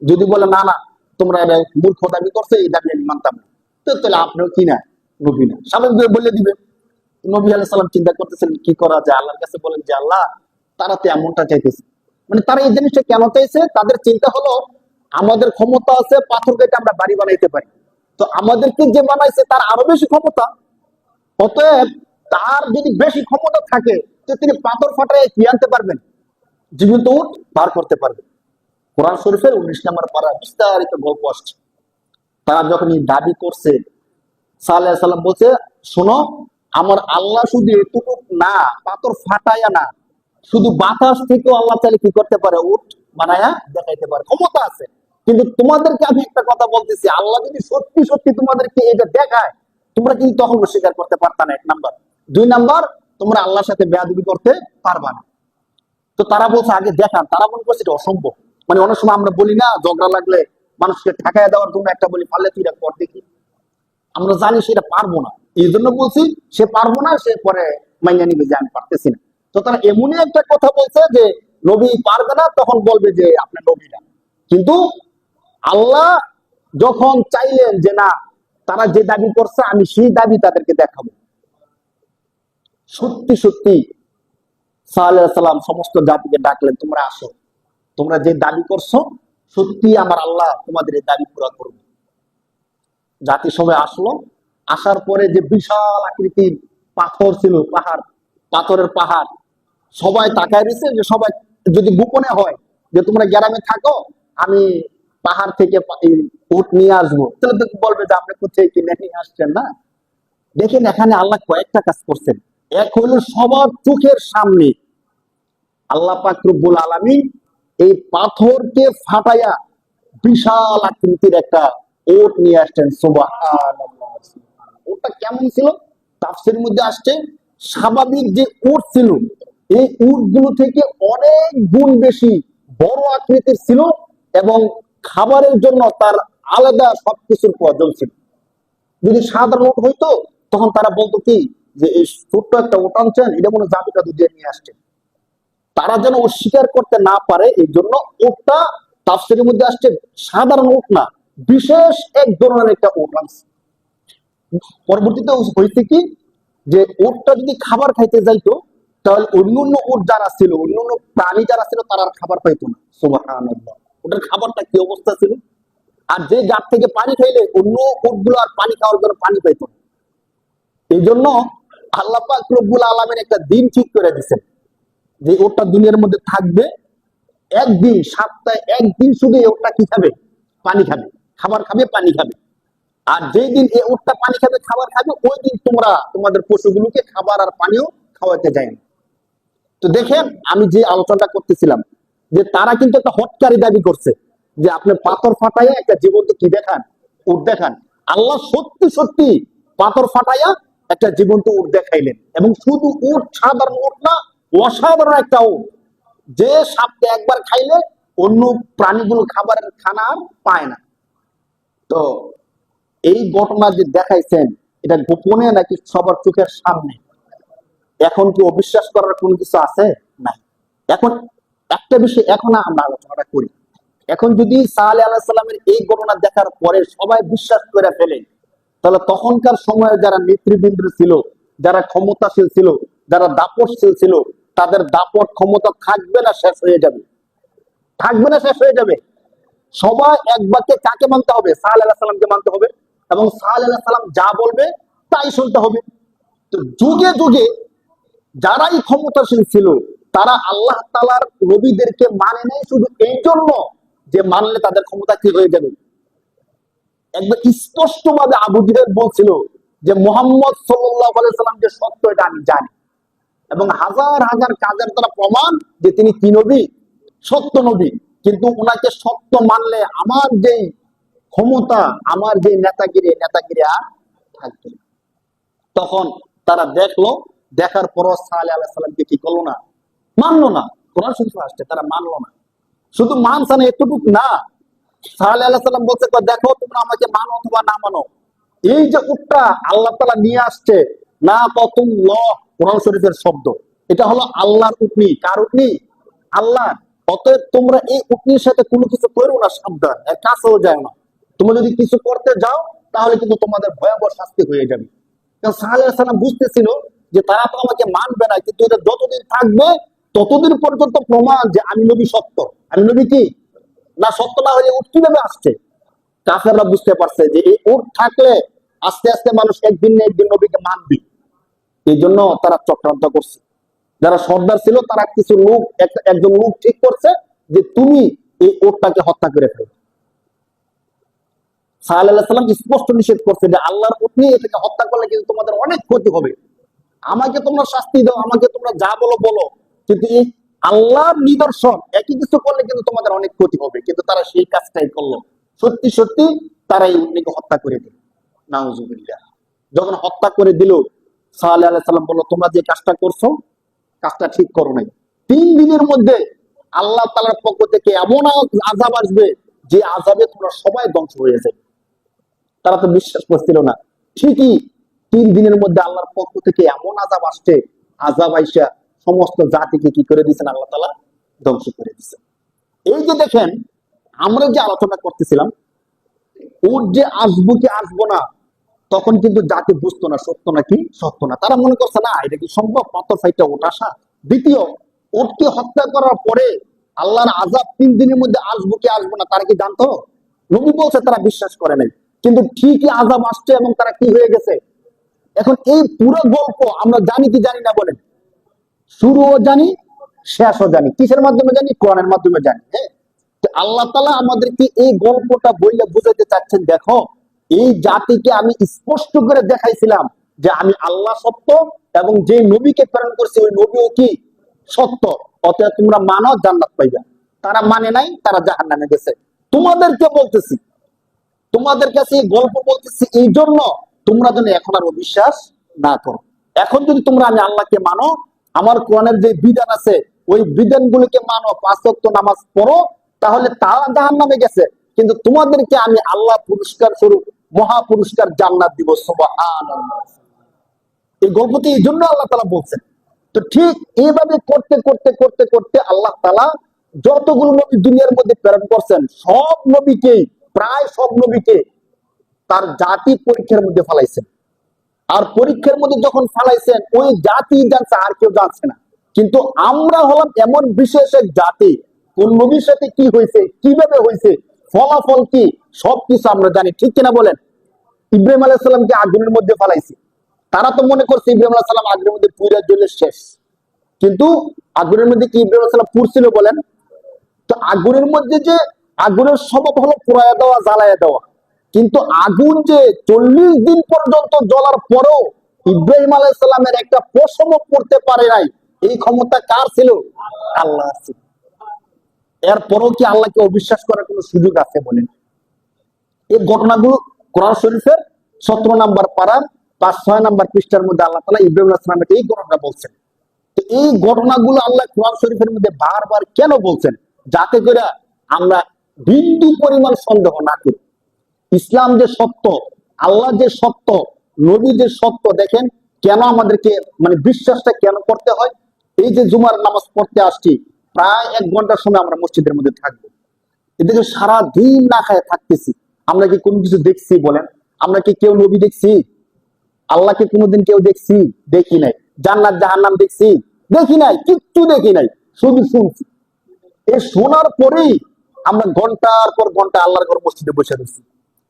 যদি বলে না না, তোমরা মূর্খ দাবি করছে, এই দাবি আমি মানতাম না, তো তাহলে আপনিও কি না, নবী না, স্বাভাবিকভাবে বলে দিবে। নবী আলাইহিস সালাম চিন্তা করতেছিলেন কি করা যায়, আল্লাহর কাছে বলেন যে আল্লাহ, তারা তো এমনটা চাইতেছে, মানে তারা এই জিনিসটা কেন চাইছে? তাদের চিন্তা হলো আমাদের ক্ষমতা আছে, পাথর কেটে আমরা বাড়ি বানাইতে পারি, তো আমাদেরকে যে বানাইছে তার আরো বেশি ক্ষমতা, অতএব তার যদি বেশি ক্ষমতা থাকে, তো তিনি পাথর ফাটায় কি আনতে পারবেন? জীবিত উট বার করতে পারবে। কোরআন শরীফের 19 নম্বর পারা বিস্তারিত গল্প আসছে। তারা যখন এই দাবি করছে, সাল্লাল্লাহু আলাইহি সাল্লাম বলছে, শোনো, আমার আল্লাহ শুধু এটুকু না, পাথর ফাটাইয়া না, শুধু বাতাস থেকেও আল্লাহ চাইলে কি করতে পারে, উট বানায়া দেখাইতে পারে, ক্ষমতা আছে। কিন্তু তোমাদেরকে আমি একটা কথা বলতেছি, আল্লাহ যদি সত্যি সত্যি তোমাদেরকে এটা দেখায়, তোমরা কিন্তু তখন স্বীকার করতে পারতা না, 1 নাম্বার। 2 নাম্বার, তোমরা আল্লাহর সাথে বেয়াদবি করতে পারবা না। তো তারা বলছে আগে দেখান। তারা মনে করছে এটা অসম্ভব। মানে অনেক সময় আমরা বলি না, ঝগড়া লাগলে মানুষকে ঠেকাইয়া দেওয়ার জন্য একটা বলি, পারলে তুই এটা কর দেখি। আমরা জানি সেটা পারবো না, এই জন্য বলছি সে পারবো না, সে পরে মাইনা নিবে যে আমি পারতেছি না। তো তারা এমনই একটা কথা বলছে যে নবী পারবে না, তখন বলবে যে আপনার নবী না। কিন্তু আল্লাহ যখন চাইলেন যে না, তারা যে দাবি করছে আমি সেই দাবি তাদেরকে দেখাবো, সত্যি সত্যি সাল্লাল্লাহু আলাইহি সাল্লাম সমস্ত জাতিকে ডাকলেন, তোমরা আসো, তোমরা যে দাবি করছো সত্যি আমার আল্লাহ তোমাদের এই দাবি পুরা করবে। জাতি সবাই আসলো। আসার পরে যে বিশাল আকৃতির পাথর ছিল, পাহাড়, পাথরের পাহাড়, সবাই তাকায় দিছে যে সবাই যদি গোপনে হয় যে তোমরা গ্রামে থাকো, আমি পাহাড় থেকে উট নিয়ে আসবো, তাহলে তো বলবে যে আপনি কোথায় কিনে নিয়ে আসছেন না। দেখেন এখানে আল্লাহ কয়েকটা কাজ করছেন। এক হলো সবার চোখের সামনে আল্লাহ পাক রব্বুল আলামিন এই পাথরকে ফাটাইয়া বিশাল আকৃতির একটা ওট নিয়ে আসছেন। সুবহানাল্লাহ। ওটা কেমন ছিল? তাফসীরের মধ্যে আসছে, স্বাভাবিক যে উট ছিল এই উট গুলো থেকে অনেক গুণ বেশি বড় আকৃতির ছিল, এবং খাবারের জন্য তার আলাদা সবকিছুর প্রয়োজন ছিল। যদি সাধারণ উট হইতো তখন তারা বলতো কি যে এই ছোট্ট একটা উট আনছেন, এটা মনে জাদুটা দিয়ে নিয়ে আসছে। তারা যেন অস্বীকার করতে না পারে এই জন্য উটটা তাফসীরের মধ্যে আসছে সাধারণ উট না, বিশেষ এক ধরনের একটা উট আনছে। পরবর্তীতে হয়েছে কি যে উটটা যদি খাবার খাইতে যাইতো, তাহলে অন্য অন্য উট যারা ছিল, অন্য অন্য প্রাণী যারা ছিল, তারা আর খাবার পাইতো না। সুবহানাল্লাহ। ওটার খাবারটা কি অবস্থা ছিল! আর যে গাছ থেকে পানি খাইলে অন্য উটগুলো আর পানি খাওয়ার জন্য পানি পাইতো না। এই জন্য আল্লাহ পাক রব্বুল আলামিন একটা দিন ঠিক করে দিয়েছেন যে ওটা দুনিয়ার মধ্যে থাকবে একদিন, সপ্তাহে একদিন শুধু এই উটটা কি খাবে, পানি খাবে, খাবার খাবে, পানি খাবে। আর যেই দিন এই উটটা পানি খাবে, খাবার খাবে, ওই দিন তোমরা তোমাদের পশুগুলোকে খাবার আর পানিও খাওয়াতে যায় না। তো দেখেন আমি যে আলোচনাটা করতেছিলাম যে তারা কিন্তু একটা হটকারী দাবি করছে যে আপনি পাথর ফাটাইয়া একটা জীবন্ত কি দেখান, উট দেখান। আল্লাহ সত্যি সত্যি পাথর ফাটাইয়া একটা জীবন্ত উট দেখাইলেন, এবং শুধু উট, সাধারণ উট না, অসাধারণ একটা উট, যে সাপকে একবার খাইলে অন্য প্রাণীগুলো খাবারের খানা আর পায় না। তো এই ঘটনা যে দেখাইছেন, এটা গোপনে নাকি সবার চোখের সামনে? এখন কি অবিশ্বাস করার কোনো কিছু আছে? না। এখন একটা বিষয় এখন আমরা আলোচনাটা করি। এখন যদি সালেহ আলাইহিস সালামের এই ঘটনা দেখার পরে সবাই বিশ্বাস করে ফেলে, তাহলে তখনকার সময়ে যারা নেতৃবৃন্দ ছিল, যারা ক্ষমতাশীল ছিল, যারা দাপটশীল ছিল, তাদের দাপট ক্ষমতা থাকবে না, শেষ হয়ে যাবে। থাকবে না, শেষ হয়ে যাবে। সবাই এক বাক্যে কাকে মানতে হবে? সালেহ আলাইহিস সালামকে মানতে হবে, এবং সালেহ আলাইহিস সালাম যা বলবে তাই শুনতে হবে। তো যুগে যুগে যারাই ক্ষমতাশীল ছিল, তারা আল্লাহ তাআলার নবীদেরকে মানে নাই শুধু এই জন্য যে মানলে তাদের ক্ষমতা কি হয়ে যাবে। একবার স্পষ্ট ভাবে আবু জেহেল বলছিল যে মুহাম্মদ সাল্লাল্লাহু আলাইহি সাল্লাম যে সত্য, এটা আমি জানি, এবং হাজার হাজার কাজের দ্বারা প্রমাণ যে তিনি কি নবী, সত্য নবী। কিন্তু ওনাকে সত্য মানলে আমার যেই ক্ষমতা, আমার যে নেতাগিরি, নেতাগিরি আর থাকবে না। তখন তারা দেখলো, দেখার পর সালেহ আলাইহিস সালামকে কি করলো না, মানলো না। কোরআন শরীফে আসছে তারা মানলো না। শুধু মানছে না এতটুকু না, সালেহ আলাইহিস সালাম বলছে দেখো তোমরা আমাকে মানো অথবা না মানো, এই যে উটটা আল্লাহ তাআলা নিয়ে আসছে, না কতুল্লাহ, কোরআন শরীফের শব্দ, এটা হলো আল্লাহর উটনি। কার উটনি? আল্লাহ। অতএব তোমরা এই উটনির সাথে কোনো কিছু করো না, সাবধান, এর কাছেও যায় না। তোমরা যদি কিছু করতে যাও তাহলে কিন্তু তোমাদের ভয়াবহ শাস্তি হয়ে যাবে। কারণ সালেহ আলাইহিস সালাম বুঝতেছিল যে তারা তো আমাকে মানবে না, কিন্তু এটা যতদিন থাকবে ততদিন পর্যন্ত প্রমাণ যে আমি নবী সত্য। আমি নবী কি না সত্য না হলে উট কিভাবে আসছে? কাফেররা বুঝতে পারছে যে এই উট থাকলে আস্তে আস্তে মানুষ একদিন না একদিন নবীকে মানবে। এই জন্য তারা চক্রান্ত করছে যারা সর্দার ছিল তারা কিছু লোক একজন লোক ঠিক করছে যে তুমি এই ওটটাকে হত্যা করে ফেলো। সাল্লাল্লাহু আলাইহি সাল্লাম স্পষ্ট নিষেধ করছে যে আল্লাহর উট নিয়ে এটাকে হত্যা করলে কিন্তু তোমাদের অনেক ক্ষতি হবে। আমাকে তোমরা শাস্তি দাও, আমাকে তোমরা যা বলো বলো, কিন্তু এই আল্লাহর নিদর্শন একই কিছু করলে কিন্তু তোমাদের অনেক ক্ষতি হবে। কিন্তু তারা সেই কাজটাই করলো। সত্যি সত্যি তারা এই উটনিকে হত্যা করে দিল। নাউজুবিল্লাহ। যখন হত্যা করে দিল, সাল্লাল্লাহু আলাইহি সাল্লাম বলল, তোমরা যে কাজটা করছো কাজটা ঠিক করো নাই। 3 দিনের মধ্যে আল্লাহ তাআলার পক্ষ থেকে এমন আযাব আসবে যে আযাবে তোমরা সবাই ধ্বংস হয়ে যাবে। তারা তো বিশ্বাস করছিল না। ঠিকই 3 দিনের মধ্যে আল্লাহর পক্ষ থেকে এমন আযাব আসছে, আযাব আইসা সমস্ত জাতিকে কি করে দিয়েছেন আল্লাহ তাআলা? ধ্বংস করে দিয়েছেন। এই যে দেখেন, আমরা যে আলোচনা করতেছিলাম, উট যে আসবো কি আসবো না, তখন কিন্তু জাতি বুঝতো না সত্য নাকি সত্য না। তারা মনে করছে না এটা কি সম্ভব, পাথর ফাইটা উট আসা। দ্বিতীয়, উটকে হত্যা করার পরে আল্লাহর আযাব 3 দিনের মধ্যে আসবো কি আসবো না তারা কি জানতো? নবী বলছে তারা বিশ্বাস করে নাই, কিন্তু ঠিকই আযাব আসছে এবং তারা কি হয়ে গেছে। এখন এই পুরো গল্প আমরা জানি কি জানি না বলেন? শুরুও জানি, শেষও জানি। কিসের মাধ্যমে জানি? কোরআনের মাধ্যমে জানি। হ্যাঁ, আল্লাহ তাআলা আমাদেরকে এই গল্পটা বইলে বুঝাইতে চাচ্ছেন, দেখো এই জাতিকে আমি স্পষ্ট করে দেখাইছিলাম যে আমি আল্লাহ সত্য এবং যে নবীকে প্রেরণ করছি ওই নবীও কি সত্য, অতএব তোমরা মানো, জান্নাত পাইবা। তারা মানে নাই, তারা জাহান্নামে গেছে। তোমাদেরকে বলতেছি, তোমাদের কাছে এই গল্প বলতেছি এই জন্য তোমরা যেন এখন আর অবিশ্বাস না করো। এখন যদি তোমরা আমি আল্লাহকে মানো, আমার কোরআনের যে বিধান আছে ওই বিধানগুলোকে মানো, 5 ওয়াক্ত নামাজ পড়ো, তাহলে তারা জাহান্নামে গেছে, কিন্তু তোমাদেরকে আমি আল্লাহ পুরস্কার স্বরূপ মহা পুরস্কার জান্নাত দিব। সুবহানাল্লাহ। এই গল্পটি এই জন্য আল্লাহ তাআলা বলছেন। তো ঠিক এইভাবে করতে করতে করতে করতে আল্লাহ তাআলা যতগুলো নবী দুনিয়ার মধ্যে প্রেরণ করছেন, সব নবীকে, প্রায় সব নবীকে তার জাতি পরীক্ষার মধ্যে ফেলাইছেন। আর পরীক্ষার মধ্যে যখন ফেলাইছেন ওই জাতি জানছে, আর কেউ জানছে না। কিন্তু আমরা হলাম এমন বিশেষ এক জাতি, কোন নবীর সাথে কি হয়েছে, কিভাবে হয়েছে, ফলাফল কি, সবকিছু আমরা জানি। ঠিক কিনা বলেন? ইব্রাহিম আলাইহিস সালামকে আগুনের মধ্যে ফেলাইছে। তারা তো মনে করছে ইব্রাহিম আলাইহিস সালাম আগুনের মধ্যে পুইরা জ্বলে শেষ। কিন্তু আগুনের মধ্যে কি ইব্রাহিম আলাইহিস সালাম পুড়ছিল বলেন? তো আগুনের মধ্যে যে আগুনের স্বভাব হলো পোড়ায়া দেওয়া, জ্বালায়া দেওয়া। কিন্তু আগুন যে 40 দিন পর্যন্ত জ্বলার পরেও ইব্রাহিম আলাইহিস সালামের একটা পশমও পড়তে পারে নাই, এই ক্ষমতা কার ছিল? আল্লাহর ছিল। এরপরও কি আল্লাহকে অবিশ্বাস করার কোনো সুযোগ আছে বলেন? এই ঘটনাগুলো কোরআন শরীফের 17 নম্বর পারার 5-6 নম্বর পৃষ্ঠার মধ্যে আল্লাহ তাআলা ইব্রাহিম আলাইহিস সালামের এই ঘটনা বলছেন। তো এই ঘটনাগুলো আল্লাহ কোরআন শরীফের মধ্যে বারবার কেন বলছেন? যাতে করে আমরা বিন্দু পরিমাণ সন্দেহ না করি। ইসলাম যে সত্য, আল্লাহ যে সত্য, নবী যে সত্য, দেখেন কেন আমাদেরকে মানে বিশ্বাসটা কেন করতে হয়। এই যে জুমার নামাজ পড়তে আসছি, প্রায় 1 ঘন্টার সময় আমরা মসজিদের মধ্যে থাকবো। এদিকে সারা দিন না খায় থাকতেছি। আমরা কি কোনো কিছু দেখছি বলেন? আমরা কি কেউ নবী দেখছি? আল্লাহকে কোনোদিন কেউ দেখছি? দেখি নাই। জান্নাত জাহান্নাম দেখছি? দেখি নাই, কিচ্ছু দেখি নাই, শুধু শুনছি। এই শোনার পরেই আমরা ঘন্টার পর ঘন্টা আল্লাহর ঘর মসজিদে বসে রয়েছি।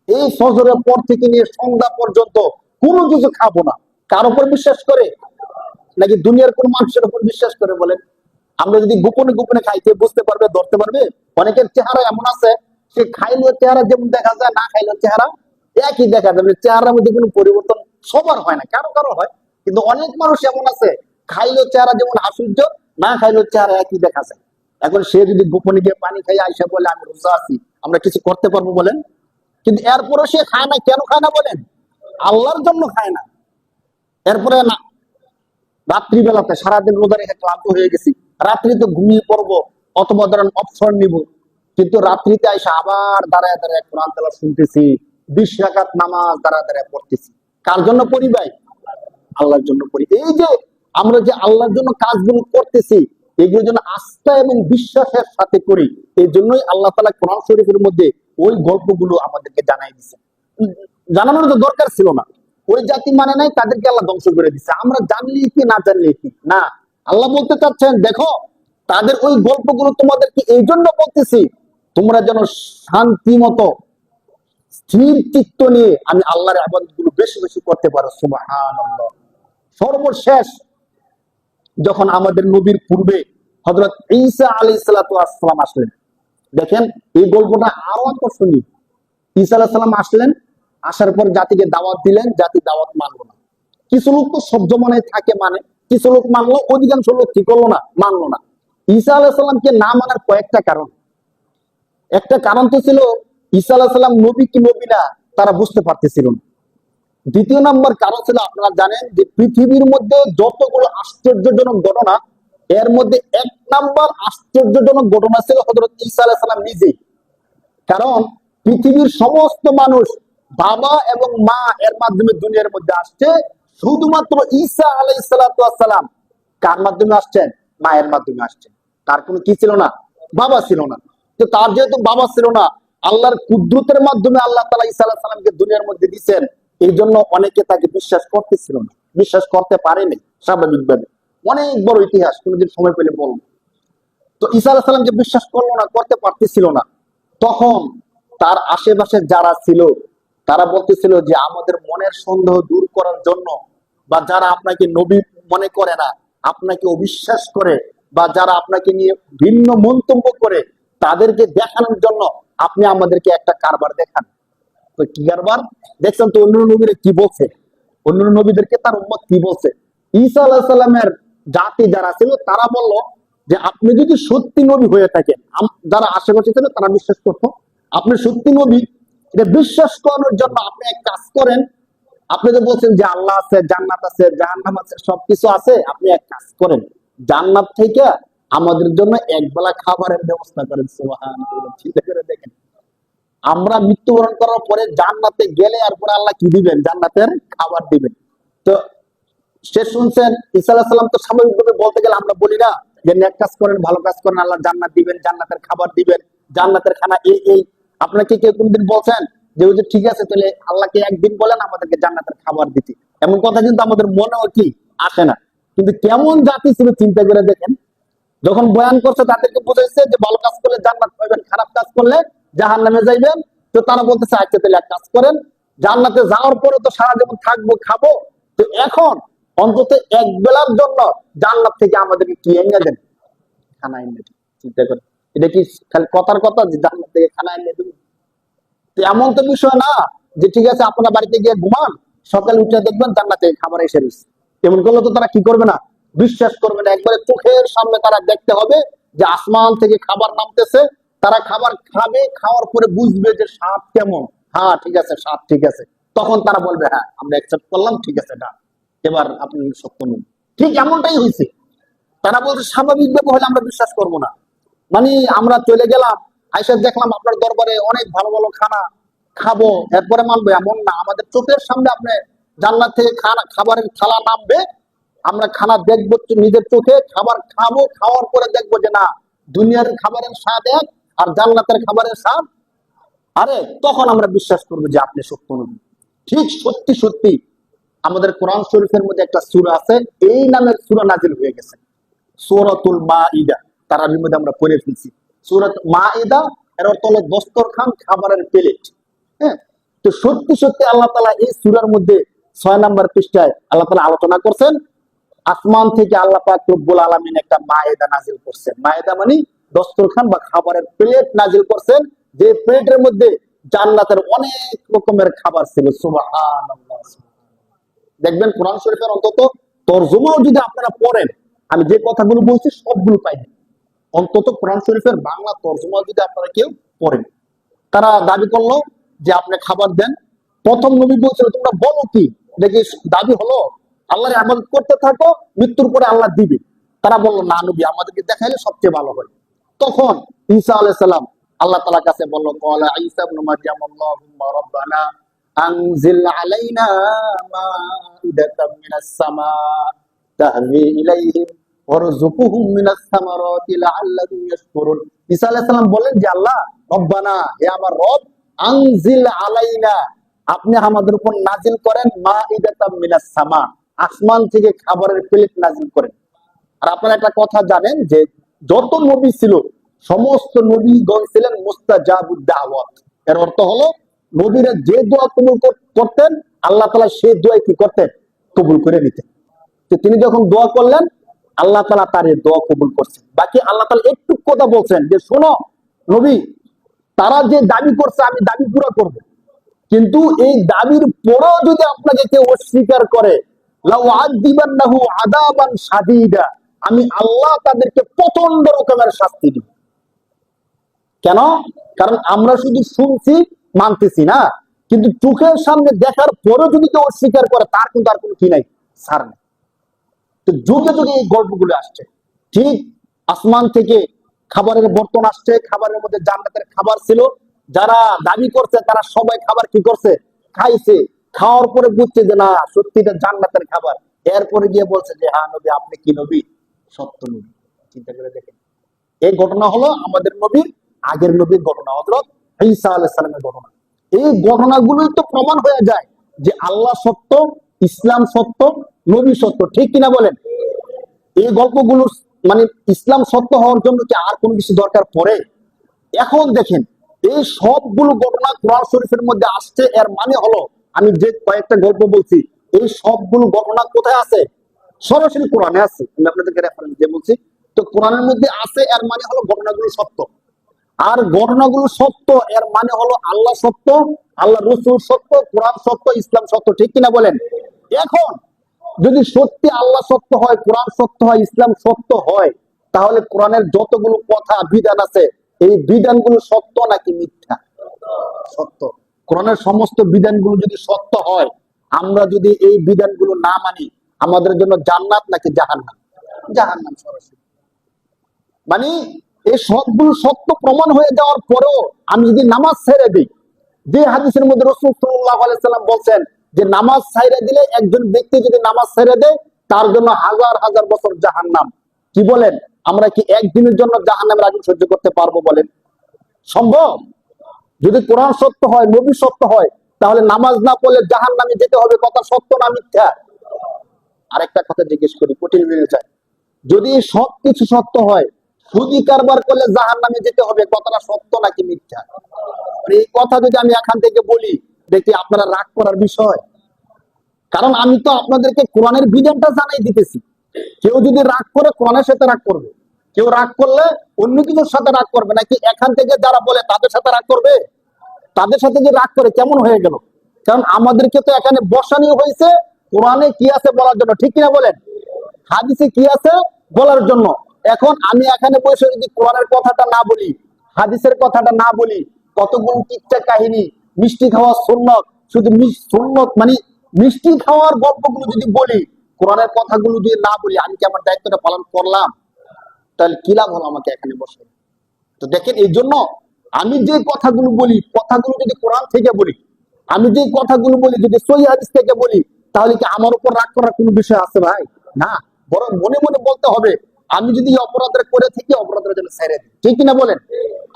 এই ফজরের পর থেকে নিয়ে সন্ধ্যা পর্যন্ত কোনো কিছু খাবো না। কার উপর বিশ্বাস করে? নাকি দুনিয়ার কোন মানুষের উপর বিশ্বাস করে বলেন? আমরা যদি গোপনে গোপনে খাই, কে বুঝতে পারবে, ধরতে পারবে? অনেকের চেহারা এমন আছে, সে খাইলেও চেহারা যেমন দেখা যায়, না খাইলেও চেহারা একই দেখা যাবে। চেহারার মধ্যে কোনো পরিবর্তন সবার হয় না, কারো কারো হয়। কিন্তু অনেক মানুষ এমন আছে, খাইলেও চেহারা যেমন আশ্চর্য, না খাইলেও চেহারা একই দেখা যায়। এখন সে যদি গোপনে গিয়ে পানি খাই আইসা বলে আমি রোজা আছি, আমরা কিছু করতে পারবো বলেন? কিন্তু এরপরে সে খায় না, কেন খায় না বলেন? আল্লাহর জন্য খায় না। এরপরে না, রাত্রিবেলাতে সারাদিন রোজা রেখে ক্লান্ত হয়ে গেছি, রাত্রিতে ঘুমিয়ে পড়বো অথবা ধরেন অবসর নিব, কিন্তু রাত্রিতে এসে আবার দাঁড়ায় দাঁড়ায় কোরআন তেলাওয়াত শুনতেছি, 20 রাকাত নামাজ দাঁড়ায় দাঁড়ায় পড়তেছি। কার জন্য পড়ি ভাই? আল্লাহর জন্য পড়ি। এই যে আমরা যে আল্লাহর জন্য কাজগুলো করতেছি, এগুলো যেন আস্থা এবং বিশ্বাসের সাথে করি। এই জন্যই আল্লাহ তাআলা কোরআন শরীফের মধ্যে ওই গল্পগুলো আমাদেরকে জানাই দিচ্ছে। জানানোর তো দরকার ছিল না। ওই জাতি মানে নাই, তাদেরকে আল্লাহ ধ্বংস করে দিচ্ছে। আমরা জানলে কি না জানলে কি না, আল্লাহ বলতে চাচ্ছেন দেখো তাদের ওই গল্পগুলো তোমাদেরকে এই জন্য বলতেছি, তোমরা যেন শান্তি মতো স্থির চিত্ত নিয়ে আমি আল্লাহর ইবাদত গুলো বেশি বেশি করতে পারো। সুবহানাল্লাহ। সর্বশেষ যখন আমাদের নবীর পূর্বে হযরত ঈসা আলাইহিস সালাতু ওয়াস সালাম আসলেন। দেখেন এই গল্পটা আরো আকর্ষণীয়। ঈসা আলাইহিস সালাম আসলেন, আসার পর জাতিকে দাওয়াত দিলেন, জাতি দাওয়াত মানলো না। কিছু লোক তো সহ্য মনে থাকে, মানে কিছু লোক মানলো, অধিকাংশ লোক কি করলো না, মানলো না। ঈসা আলাইহিস সালামকে না মানার কয়েকটা কারণ। একটা কারণ তো ছিল ঈসা আলাইহিস সালাম নবী কি নবী না তারা বুঝতে পারতেছিল না। দ্বিতীয় নম্বর কারণ ছিল, আপনারা জানেন যে পৃথিবীর মধ্যে যতগুলো আশ্চর্যজনক ঘটনা, এর মধ্যে এক নাম্বার আশ্চর্যজনক ঘটনা ছিল হযরত ঈসা আলাইহিস সালাম নিজেই। কারণ পৃথিবীর সমস্ত মানুষ বাবা এবং মা এর মাধ্যমে দুনিয়ার মধ্যে আসছে, শুধুমাত্র ঈসা আলাইহিস সালাতু ওয়াস সালাম কার মাধ্যমে আসছেন? মায়ের মাধ্যমে আসছেন। তার কোনো কি ছিল না? বাবা ছিল না। তো তার যেহেতু বাবা ছিল না, আল্লাহর কুদরতের মাধ্যমে আল্লাহ তাআলা ঈসা আলাইহিস সালামকে দুনিয়ার মধ্যে দিয়েছেন। এই জন্য অনেকে তাকে বিশ্বাস করতেছিল না, বিশ্বাস করতে পারেনি স্বাভাবিকভাবে। অনেক বড় ইতিহাস, কোনোদিন সময় পেলে বলবো। তো ঈসা আলাইহিস সালামকে বিশ্বাস করলো না, করতে পারতেছিল না। তখন তার আশেপাশে যারা ছিল তারা বলতেছিল যে আমাদের মনের সন্দেহ দূর করার জন্য, বা যারা আপনাকে নবী মনে করে না, আপনাকে অবিশ্বাস করে, বা যারা আপনাকে নিয়ে ভিন্ন মন্তব্য করে, তাদেরকে দেখানোর জন্য আপনি আমাদেরকে একটা কারবার দেখান। তো কি কারবার দেখছেন তো? অন্য নবীরা কি বলছে, অন্য নবীদেরকে তার উম্মত কি বলছে। ঈসা আলাইহিস সালামের জাতি যারা ছিল তারা বলল যে আপনি যদি সত্যি নবী হয়ে থাকেন, যারা আশেপাশে ছিল তারা বিশ্বাস করতো, আপনি সত্যি নবী, এটা বিশ্বাস করানোর জন্য আপনি এক কাজ করেন। আপনি তো বলছেন যে আল্লাহ আছে, জান্নাত আছে, জাহান্নাম আছে, সবকিছু আছে। আপনি এক কাজ করেন, জান্নাত থেকে আমাদের জন্য একবেলা খাবারের ব্যবস্থা করেন। সুবহানাল্লাহ, চিন্তা করে দেখেন, আমরা মৃত্যুবরণ করার পরে জান্নাতে গেলে আর পরে আল্লাহ কি দিবেন? জান্নাতের খাবার দিবেন। তো সে শুনছেন ঈসা আলাইহিস সালাম তো স্বাভাবিকভাবে বলতে গেলে আমরা বলি না যে নেক কাজ করেন, ভালো কাজ করেন, আল্লাহ জান্নাত দিবেন, জান্নাতের খাবার দিবেন, জান্নাতের খানা এই এই। আপনাকে কেউ কোনদিন বলছেন যে ওই যে ঠিক আছে তাহলে আল্লাহকে একদিন বলেন আমাদেরকে জান্নাতের খাবার দিতে? এমন কথা কিন্তু আমাদের মনেও কি আসে না। কিন্তু কেমন জাতি ছিল চিন্তা করে দেখেন। যখন বয়ান করছে তাদেরকে বুঝাইছে যে ভালো কাজ করলে জান্নাত পাবেন, খারাপ কাজ করলে জাহান্নামে যাইবেন। তো তারা বলতেছে আচ্ছা তাহলে এক কাজ করেন, জান্নাতে যাওয়ার পরে তো সারা জীবন থাকবো, খাবো, তো এখন অন্তত এক বেলার জন্য জান্নাত থেকে আমাদেরকে কি এনে দেন? খানা এনে দেন। চিন্তা করেন, এটা কি খালি কথার কথা যে জান্নাত থেকে খানা এনে দেবেন? তো এমন তো বিষয় না যে ঠিক আছে আপনার বাড়িতে গিয়ে ঘুমান, সকালে উঠে দেখবেন জান্নাতে খাবার এসে রয়েছে। এমন করলে তো তারা কি করবে না? বিশ্বাস করবে না। একবারে চোখের সামনে তারা দেখতে হবে যে আসমান থেকে খাবার নামতেছে, তারা খাবার খাবে, খাওয়ার পরে বুঝবে যে স্বাদ কেমন। হ্যাঁ ঠিক আছে, স্বাদ ঠিক আছে, তখন তারা বলবে হ্যাঁ আমরা অ্যাকসেপ্ট করলাম, ঠিক আছে না, এবার আপনি সত্য নন। ঠিক এমনটাই হয়েছে। তারা বলছে স্বাভাবিকভাবে হলে আমরা বিশ্বাস করব না। মানে আমরা চলে গেলাম, আইসা দেখলাম আপনার দরবারে অনেক ভালো ভালো খানা, খাবো এরপরে মানবো এমন না। আমাদের চোখের সামনে আপনি জান্নাত থেকে খাবারের থালা নামবে, আমরা খানা দেখবো নিজের চোখে, খাবার খাবো, খাওয়ার পরে দেখবো যে না, দুনিয়ার খাবারের স্বাদ এক আর জান্নাতের খাবারের স্বাদ আরে, তখন আমরা বিশ্বাস করবো যে আপনি সত্য নবী। ঠিক সত্যি সত্যি আমাদের কোরআন শরীফের মধ্যে একটা সূরা আছে, এই নামের সূরা নাজিল হয়ে গেছে, সূরাতুল মাইদা। তারাবির মধ্যে আমরা পড়ে ফেলছি সূরাত মাইদা। এর অর্থ হলো দস্তরখান, খাবারের প্লেট। হ্যাঁ, তো সত্যি সত্যি আল্লাহ তাআলা এই সূরার মধ্যে 6 নম্বর পৃষ্ঠায় আল্লাহ তাআলা আলোচনা করছেন, আসমান থেকে আল্লাহ পাক রব্বুল আলামিন একটা মাইদা নাজিল করছেন। মাইদা মানে দস্তরখান বা খাবারের প্লেট নাজিল করছেন, যে প্লেটের মধ্যে জান্নাতের অনেক রকমের খাবার ছিল। সুবহানাল্লাহ। দেখবেন কোরআন শরীফের অন্তত তরজমাও যদি আপনারা পড়েন, আমি যে কথাগুলো বলছি সবগুলো পাইবেন। অন্তত কোরআন শরীফের বাংলা তরজমা যদি আপনারা কেউ পড়েন। তারা দাবি করলো যে আপনি খাবার দেন। প্রথম নবী বলছিল তোমরা বলো কি, দেখি দাবি হলো আল্লাহর ইবাদত করতে থাকো, মৃত্যুর পরে আল্লাহ দিবে। তারা বললো না নবী, আমাদেরকে দেখাইলে সবচেয়ে ভালো হয়। তখন ঈসা আলাইহিস সালাম আল্লাহ তাআলার কাছে বলল, ক্বালা ঈসা ইবনে মারইয়াম আল্লাহুম্মা রাব্বানা আনজিল আলাইনা মাইদাতাম মিনাস সামা তাহমি ইলাইহিম ওয়ারযুকহুম মিনাস সামারাতি লাআল্লাহুম ইয়াশকুরুন। ঈসা আলাইহিস সালাম বলেন যে আল্লাহ, রব্বানা, হে আমার রব, আনজিল আলাইনা, আপনি আমাদের উপর নাজিল করেন, মাইদাতাম মিনাস সামা, আসমান থেকে খাবারের প্লেট নাজিল করেন। আর আপনারা একটা কথা জানেন যে যত নবী ছিল সমস্ত নবীগণ ছিলেন মুস্তাজাবুদ দাওয়াত। এর অর্থ হলো নবীরা যে দোয়া কবুল করতেন আল্লাহ তাআলা সেই দোয়া কি করতেন? কবুল করে নিতেন। তো তিনি যখন দোয়া করলেন আল্লাহ তাআলা তার এই দোয়া কবুল করছেন। বাকি আল্লাহ তাআলা একটু কথা বলছেন যে শোনো নবী, তারা যে দাবি করছে আমি দাবি পুরো করব, কিন্তু এই দাবির পরেও যদি আপনাকে কেউ অস্বীকার করে, লাউ আযিবান্নাহু আযাবান শাদীদা, আমি আল্লাহ তাদেরকে প্রচন্ড রকমের শাস্তি দিব। কেন? কারণ আমরা শুধু শুনছি, মানতেছি না, কিন্তু চোখের সামনে দেখার পরেও যদি কেউ অস্বীকার করে তার কিন্তু আর কোনো কি নাই, ছাড় নেই। তো যুগে যুগে এই গল্পগুলো আসছে। ঠিক আসমান থেকে খাবারের বর্তন আসছে, খাবারের মধ্যে জান্নাতের খাবার ছিল, যারা দাবি করছে তারা সবাই খাবার কি করছে, খাইছে। খাওয়ার পরে বুঝছে যে না সত্যি এটা জান্নাতের খাবার। এরপরে গিয়ে বলছে যে হ্যাঁ নবী, আপনি কি নবী? সত্য নবী। চিন্তা করে দেখেন, এই ঘটনা হলো আমাদের নবীর আগের নবীর ঘটনা, হযরত ঈসা আলাইহিস সালামের ঘটনা। এই ঘটনাগুলোই তো প্রমাণ হয়ে যায় যে আল্লাহ সত্য, ইসলাম সত্য, নবী সত্য। ঠিক কিনা বলেন? এই গল্পগুলো মানে ইসলাম সত্য হওয়ার জন্য কি আর কোনো কিছু দরকার পড়ে? এখন দেখেন, এই সবগুলো ঘটনা কোরআন শরীফের মধ্যে আসছে, এর মানে হলো আমি যে কয়েকটা গল্প বলছি এই সবগুলো ঘটনা কোথায় আছে? সরাসরি কোরআনে আছে। আমি আপনাদেরকে রেফারেন্স দিয়ে বলছি। তো কোরআনের মধ্যে আছে, এর মানে হলো ঘটনাগুলো সত্য। আর ঘটনাগুলো সত্য এর মানে হলো আল্লাহ সত্য, আল্লাহ রসুল সত্য, কোরআন সত্য, ইসলাম সত্য। ঠিক কিনা বলেন? এখন যদি সত্যি আল্লাহ সত্য হয়, কোরআন সত্য হয়, ইসলাম সত্য হয়, তাহলে কোরআনের যতগুলো কথা বিধান আছে এই বিধানগুলো সত্য নাকি মিথ্যা? সত্য। কোরআনের সমস্ত বিধানগুলো যদি সত্য হয়, আমরা যদি এই বিধানগুলো না মানি, আমাদের জন্য জান্নাত নাকি জাহান্নাম? জাহান্নাম সরাসরি। মানে এই সবগুলো সত্য প্রমাণ হয়ে যাওয়ার পরেও আমি যদি নামাজ ছেড়ে দিই, যে হাদিসের মধ্যে রাসূল সাল্লাল্লাহু আলাইহি সাল্লাম বলছেন যে নামাজ ছেড়ে দিলে, একজন ব্যক্তি যদি নামাজ ছেড়ে দেয় তার জন্য হাজার হাজার বছর জাহান্নাম। কি বলেন? আমরা কি একদিনের জন্য জাহান্নামের আগুন সহ্য করতে পারবো বলেন? সম্ভব? যদি কোরআন সত্য হয়, নবী সত্য হয়, তাহলে নামাজ না পড়লে জাহান্নামে যেতে হবে, কথা সত্য না মিথ্যা? আরেকটা কথা জিজ্ঞেস করি, কঠিন হয়ে যায়। যদি সবকিছু সত্য হয়, সুদি কারবার করলে জাহান্নামে যেতে হবে, কথাটা সত্য নাকি মিথ্যা? এই কথা যদি আমি এখান থেকে বলি, দেখি আপনারা রাগ করার বিষয়। কারণ আমি তো আপনাদেরকে কোরআনের বিধানটা জানাই দিতেছি। কেউ যদি রাগ করে কোরআনের সাথে রাগ করবে, কেউ রাগ করলে অন্য কিছুর সাথে রাগ করবে, নাকি এখান থেকে যারা বলে তাদের সাথে রাগ করবে? তাদের সাথে যে রাগ করে কেমন হয়ে গেল? কারণ আমাদেরকে তো এখানে বসানো হয়েছে কোরআনে কি আছে বলার জন্য। ঠিক কিনা বলেন? হাদিসে কি আছে বলার জন্য। এখন আমি এখানে বসে যদি কোরআনের কথাটা না বলি, হাদিসের কথাটা না বলি, কতগুলো কিচ্ছা কাহিনী, মিষ্টি খাওয়ার সুন্নত, শুধু সুন্নত মানে মিষ্টি খাওয়ার গল্পগুলো যদি বলি, কোরআনের কথাগুলো যদি না বলি, আমি কি আমার দায়িত্বটা পালন করলাম? তাহলে কি লাভ হলো আমাকে এখানে বসে? তো দেখেন, এই জন্য আমি যে কথাগুলো বলি, কথাগুলো যদি কোরআন থেকে বলি, আমি যে কথাগুলো বলি যদি সহিহ হাদিস থেকে বলি, তাহলে কি আমার উপর রাগ করার কোনো বিষয় আছে ভাই? না। বরং মনে মনে বলতে হবে, আমি যদি অপরাধের করে থাকি, অপরাধের জন্য ছেড়ে দিই। ঠিক কিনা বলেন?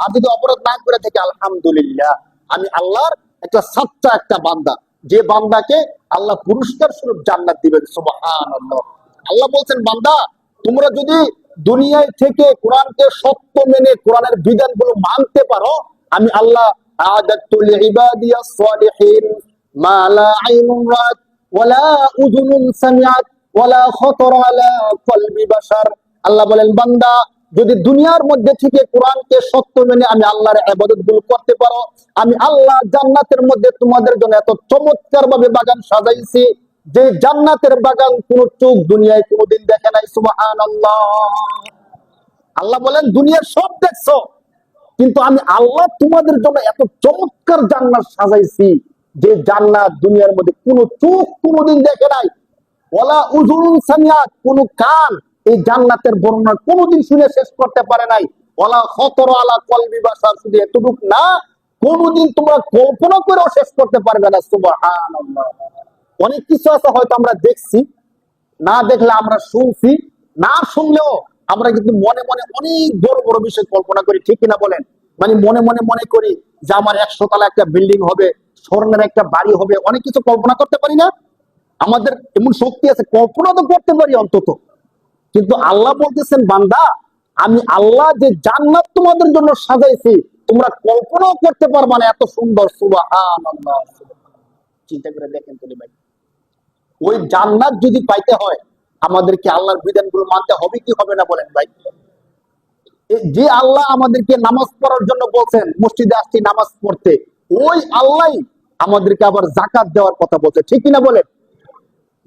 আর যদি অপরাধ না করে থাকি, আলহামদুলিল্লাহ, আমি আল্লাহর একটা সাচ্চা একটা বান্দা, যে বান্দাকে আল্লাহ পুরস্কার স্বরূপ জান্নাত দিবেন। সুবহানাল্লাহ। আল্লাহ বলছেন, বান্দা তোমরা যদি দুনিয়ায় থেকে কোরআনকে সত্য মেনে কোরআনের বিধানগুলো মানতে পারো, আমি আল্লাহ আ'দাতু লিইবাদিয়াস সালিহিন মা লা আইনুন রাআত ওয়ালা উযুনুন সামিআত ওয়ালা খাতারা আলা কলবি বাশার। আল্লাহ বলেন, বান্দা যদি দুনিয়ার মধ্যে থেকে কোরআনকে সত্য মেনে আমি আল্লাহর ইবাদতগুলো করতে পারো, আমি আল্লাহ জান্নাতের মধ্যে তোমাদের জন্য এত চমৎকার ভাবে বাগান সাজাইছি, যে জান্নাতের বাগান কোন চোখ দুনিয়ায় কোনোদিন দেখে নাই। সুবহানাল্লাহ। আল্লাহ বলেন, দুনিয়ার সব দেখছো, কিন্তু আমি আল্লাহ তোমাদের জন্য এত চমৎকার জান্নাত সাজাইছি, যে জান্নাত দুনিয়ার মধ্যে কোন চোখ কোনোদিন দেখে নাই। ওয়ালা উযুনুন সামিআত, কোন কান এই জান্নাতের বর্ণনা কোনোদিন শুনে শেষ করতে পারে নাই। ওয়ালা খাতারা আলা কলবি বাশার, শুধু এতটুকু না, কোনোদিন তোমরা কল্পনা করেও শেষ করতে পারবে না। সুবহানাল্লাহ। অনেক কিছু আছে হয়তো আমরা দেখছি, না দেখলে আমরা শুনছি, না শুনলেও আমরা কিন্তু মনে মনে অনেক বড় বড় বিষয় কল্পনা করি। ঠিক কিনা বলেন? মানে মনে মনে মনে করি যে আমার 100 তলা একটা বিল্ডিং হবে, স্বর্ণের একটা বাড়ি হবে, অনেক কিছু কল্পনা করতে পারি না? আমাদের এমন শক্তি আছে, কল্পনা তো করতে পারি অন্তত। কিন্তু আল্লাহ বলতেছেন, বান্দা আমি আল্লাহ যে জান্নাত তোমাদের জন্য সাজাইছি, তোমরা কল্পনাও করতে পারবা না এত সুন্দর। সুবহানাল্লাহ। চিন্তা করে দেখেন তো ভাই, ওই জান্নাত যদি পাইতে হয়, আমাদেরকে আল্লাহর বিধানগুলো মানতে হবে কি হবে না বলেন ভাই? যে আল্লাহ আমাদেরকে নামাজ পড়ার জন্য বলছেন, মসজিদে আসছি নামাজ পড়তে, ওই আল্লাহ আমাদেরকে আবার জাকাত দেওয়ার কথা বলছে, ঠিক কিনা বলেন?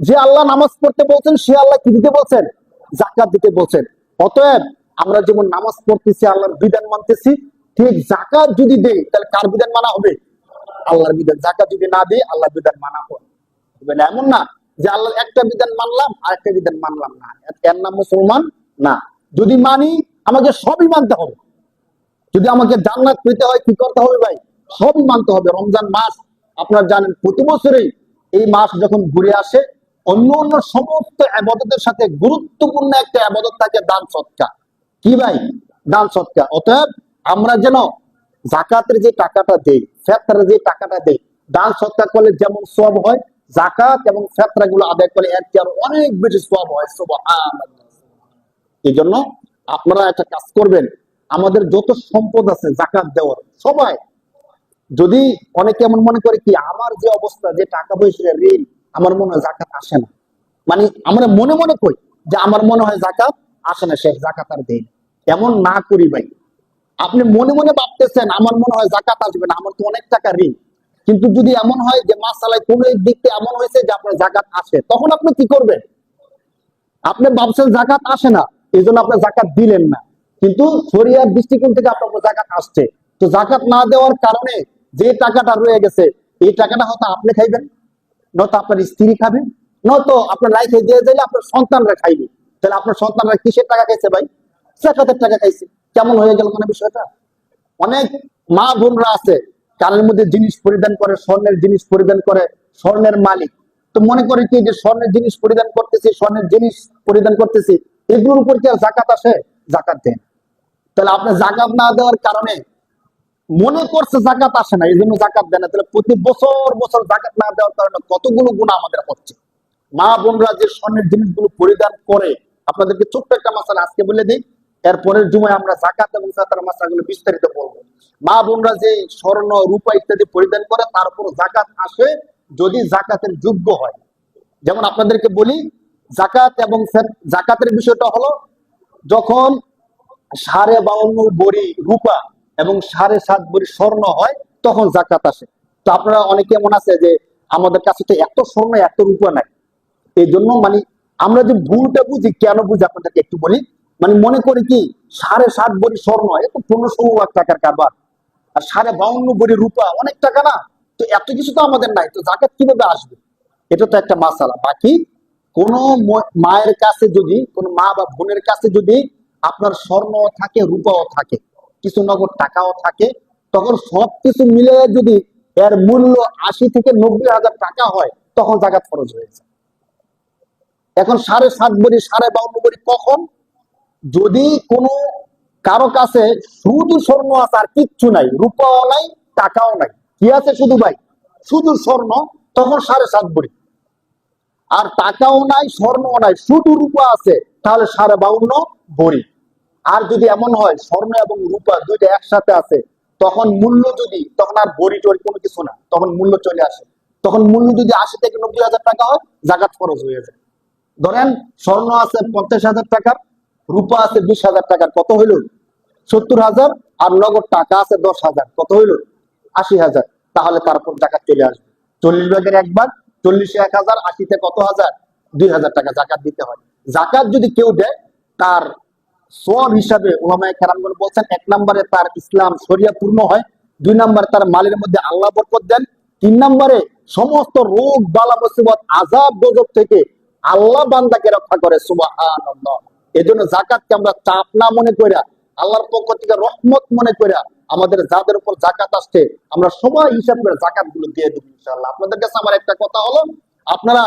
যে আল্লাহ নামাজ পড়তে বলছেন সে আল্লাহ কি দিতে বলছেন? জাকাত দিতে বলছেন। অতএব আমরা যেমন নামাজ পড়তেছি, আল্লাহর বিধান মানতেছি, ঠিক জাকাত যদি দেই তাহলে কার বিধান মানা হবে? আল্লাহর বিধান। জাকাত যদি না দিই আল্লাহর বিধান মানা হবে না। এমন না যে আল্লাহর একটা বিধান মানলাম আর একটা বিধান মানলাম না, এর নাম মুসলমান না। যদি মানি আমাকে সবই মানতে হবে। যদি আমাকে জান্নাত পেতে হয় কি করতে হবে ভাই? সবই মানতে হবে। রমজান মাস আপনারা জানেন প্রতি বছরই এই মাস যখন ঘুরে আসে, অন্য অন্য সমস্ত আবাদতের সাথে গুরুত্বপূর্ণ একটা আবাদত থাকে দান সৎকার। কি ভাই? দান সৎকার। অতএব আমরা যেন জাকাতের যে টাকাটা দেই, ফেতরার যে টাকাটা দেই, দান সৎকার করলে যেমন সওয়াব হয়, জাকাত এবং ফেতরা গুলো আদায় করলে এর চেয়ে আরো অনেক বেশি সওয়াব হয়। সুবহানাল্লাহ। এই জন্য আপনারা একটা কাজ করবেন, আমাদের যত সম্পদ আছে জাকাত দেওয়ার সবাই, যদি অনেকে এমন মনে করে কি আমার যে অবস্থা, যে টাকা পয়সা ঋণ, আমার মনে হয় জাকাত আসে না, মানে আমরা মনে মনে কই যে আমার মনে হয় জাকাত আসে না, সে জাকাত আর দেয় না। এমন না করি ভাই। আপনি মনে মনে ভাবতেছেন আমার মনে হয় জাকাত আসবে না, আমার তো অনেক টাকা ঋণ, কিন্তু যদি এমন হয় যে মাসালায় কোন দিক থেকে এমন হয়েছে যে আপনার জাকাত আসে, তখন আপনি কি করবেন? আপনি ভাবছেন জাকাত আসে না, এই জন্য আপনি জাকাত দিলেন না, কিন্তু শরিয়ার দৃষ্টিকোণ থেকে আপনার জাকাত আসছে। তো জাকাত না দেওয়ার কারণে যে টাকাটা রয়ে গেছে, এই টাকাটা হয়তো আপনি খাইবেন, নয়তো আপনার স্ত্রী খাবে, নয়তো আপনার লাইফে দিয়ে দিলে আপনার সন্তানরা খাইবে। তাহলে আপনার সন্তানরা কিসের টাকা খাইছে ভাই? জাকাতের টাকা খাইছে। কেমন হয়ে গেল মানে বিষয়টা? অনেক মা বোনরা আছে কানের মধ্যে জিনিস পরিধান করে, স্বর্ণের জিনিস পরিধান করে, স্বর্ণের মালিক। তো মনে করে কি যে স্বর্ণের জিনিস পরিধান করতেছি, স্বর্ণের জিনিস পরিধান করতেছি, এগুলোর উপর কি আর জাকাত আসে? জাকাত দেন। তাহলে আপনি জাকাত না দেওয়ার কারণে মনে করছে জাকাত আসে না, এই জন্য জাকাত দেয় না। তাহলে প্রতি বছর বছর জাকাত না দেওয়ার কারণে কতগুলো গুনাহ আমাদের হচ্ছে। মা বোনরা যে স্বর্ণের জিনিসগুলো পরিধান করে, আপনাদেরকে ছোট্ট একটা মাসালা আজকে বলে দিই, এরপরের জুমায় আমরা জাকাত এবং ফিতরার মাসালাগুলো বিস্তারিত বলবো। মা বোনরা যে স্বর্ণ রূপা ইত্যাদি পরিধান করে তার উপর জাকাত আসে যদি জাকাতের যোগ্য হয়। যেমন আপনাদেরকে বলি, জাকাত এবং জাকাতের বিষয়টা হলো, যখন 52.5 ভরি রূপা এবং 7.5 ভরি স্বর্ণ হয় তখন জাকাত আসে। তো আপনারা অনেকে এমন আছে যে আমাদের কাছে তো এত স্বর্ণ এত রূপা নাই, এই জন্য মানে আমরা যে ভুলটা বুঝি, কেন বুঝি আপনাদেরকে একটু বলি। মানে মনে করি কি 7.5 ভরি স্বর্ণ এত 15-16 লাখ টাকার কারবার, আর 52.5 ভরি রূপা অনেক টাকা না, তো এত কিছু তো আমাদের নাই, তো জাকাত কিভাবে আসবে? এটা তো একটা মাসালা। বাকি কোন মায়ের কাছে যদি, কোন মা বা বোনের কাছে যদি আপনার স্বর্ণ থাকে, রূপাও থাকে, কিছু নগদ টাকাও থাকে, তখন সবকিছু মিলে যদি এর মূল্য 80 থেকে 90 হাজার টাকা হয় তখন জাকাত ফরজ হয়েছে। এখন 7.5 ভরি 52.5 ভরি কখন? যদি কোনো কারো কাছে শুধু স্বর্ণ আছে আর কিচ্ছু নাই, রূপাও নাই, টাকাও নাই, কি আছে শুধু ভাই? শুধু স্বর্ণ, তখন 7.5 ভরি। আর টাকাও নাই, স্বর্ণও নাই, শুধু রূপা আছে, তাহলে 52.5 ভরি। আর যদি এমন হয় স্বর্ণ এবং রূপা দুইটা একসাথে আছে, তখন মূল্য যদি, তখন আর ভরি টরি কোনো কিছু না, তখন মূল্য চলে আসে। তখন মূল্য যদি 80 থেকে 90 হাজার টাকা হয়, জাকাত ফরজ হয়ে যায়। ধরেন স্বর্ণ আছে 50,000 টাকার, রূপা আছে 20,000 টাকার, কত হইল? 70,000। আর নগদ টাকা আছে 10,000, কত হইল? 80,000। তাহলে তারপর জাকাত চলে আসবে। 40 ভাগের 1 ভাগ, 40-এ 1,000, 80-তে কত হাজার? 2,000 টাকা জাকাত দিতে হয়। জাকাত যদি কেউ দেয়, তার সওয়াব হিসাবে উলামায়ে কেরামগণ বলছেন, 1 নম্বরে তার ইসলাম শরিয়া পূর্ণ হয়, 2 নম্বরে তার মালের মধ্যে আল্লাহ বরকত দেন, 3 নম্বরে সমস্ত রোগ বালা মুসিবত আযাব গজব থেকে আল্লাহ বান্দাকে রক্ষা করে। সুবহানাল্লাহ। এজন্য জাকাতকে আমরা চাপ না মনে কইরা, আল্লাহর পক্ষ থেকে রহমত মনে কইরা, আমাদের যাদের উপর জাকাত আসছে আমরা সবাই হিসাব করে জাকাত গুলো দিয়ে দেব ইনশাআল্লাহ। আপনাদের কাছে আমার একটা কথা হলো, আপনারা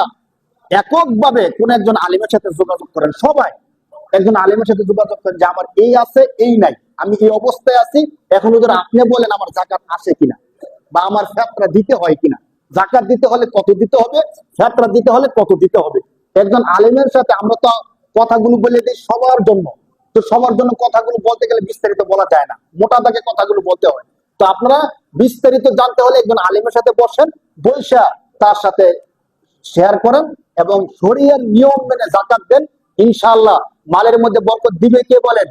এককভাবে কোন একজন আলিমের সাথে যোগাযোগ করেন, সবাই একজন আলিমের সাথে যোগাযোগ করেন যে আমার এই আছে এই নাই, আমি এই অবস্থায় আছি, এখন যদি আপনি বলেন আমার জাকাত আসে কিনা বা আমার ফিতরা দিতে হয় কিনা, জাকাত দিতে হলে কত দিতে হবে, ফিতরা দিতে হলে কত দিতে হবে। একজন আলিমের সাথে আমরা তো কথাগুলো বলে দিই সবার জন্য, তো সবার জন্য কথাগুলো বলতে গেলে বিস্তারিত বলা যায় না, মোটা দাগে কথাগুলো বলতে হয়। তো আপনারা বিস্তারিত জানতে হলে একজন আলিমের সাথে বসেন, বৈশা তার সাথে শেয়ার করেন, এবং শরীয়তের নিয়ম মেনে যাকাত দেন, ইনশাআল্লাহ মালের মধ্যে বরকত দিবে কে বলেন?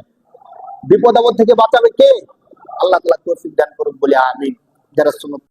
বিপদ আপদ থেকে বাঁচাবে কে? আল্লাহ তাআলা তৌফিক দান করুন বলে আমিন। যারা সুন্নাত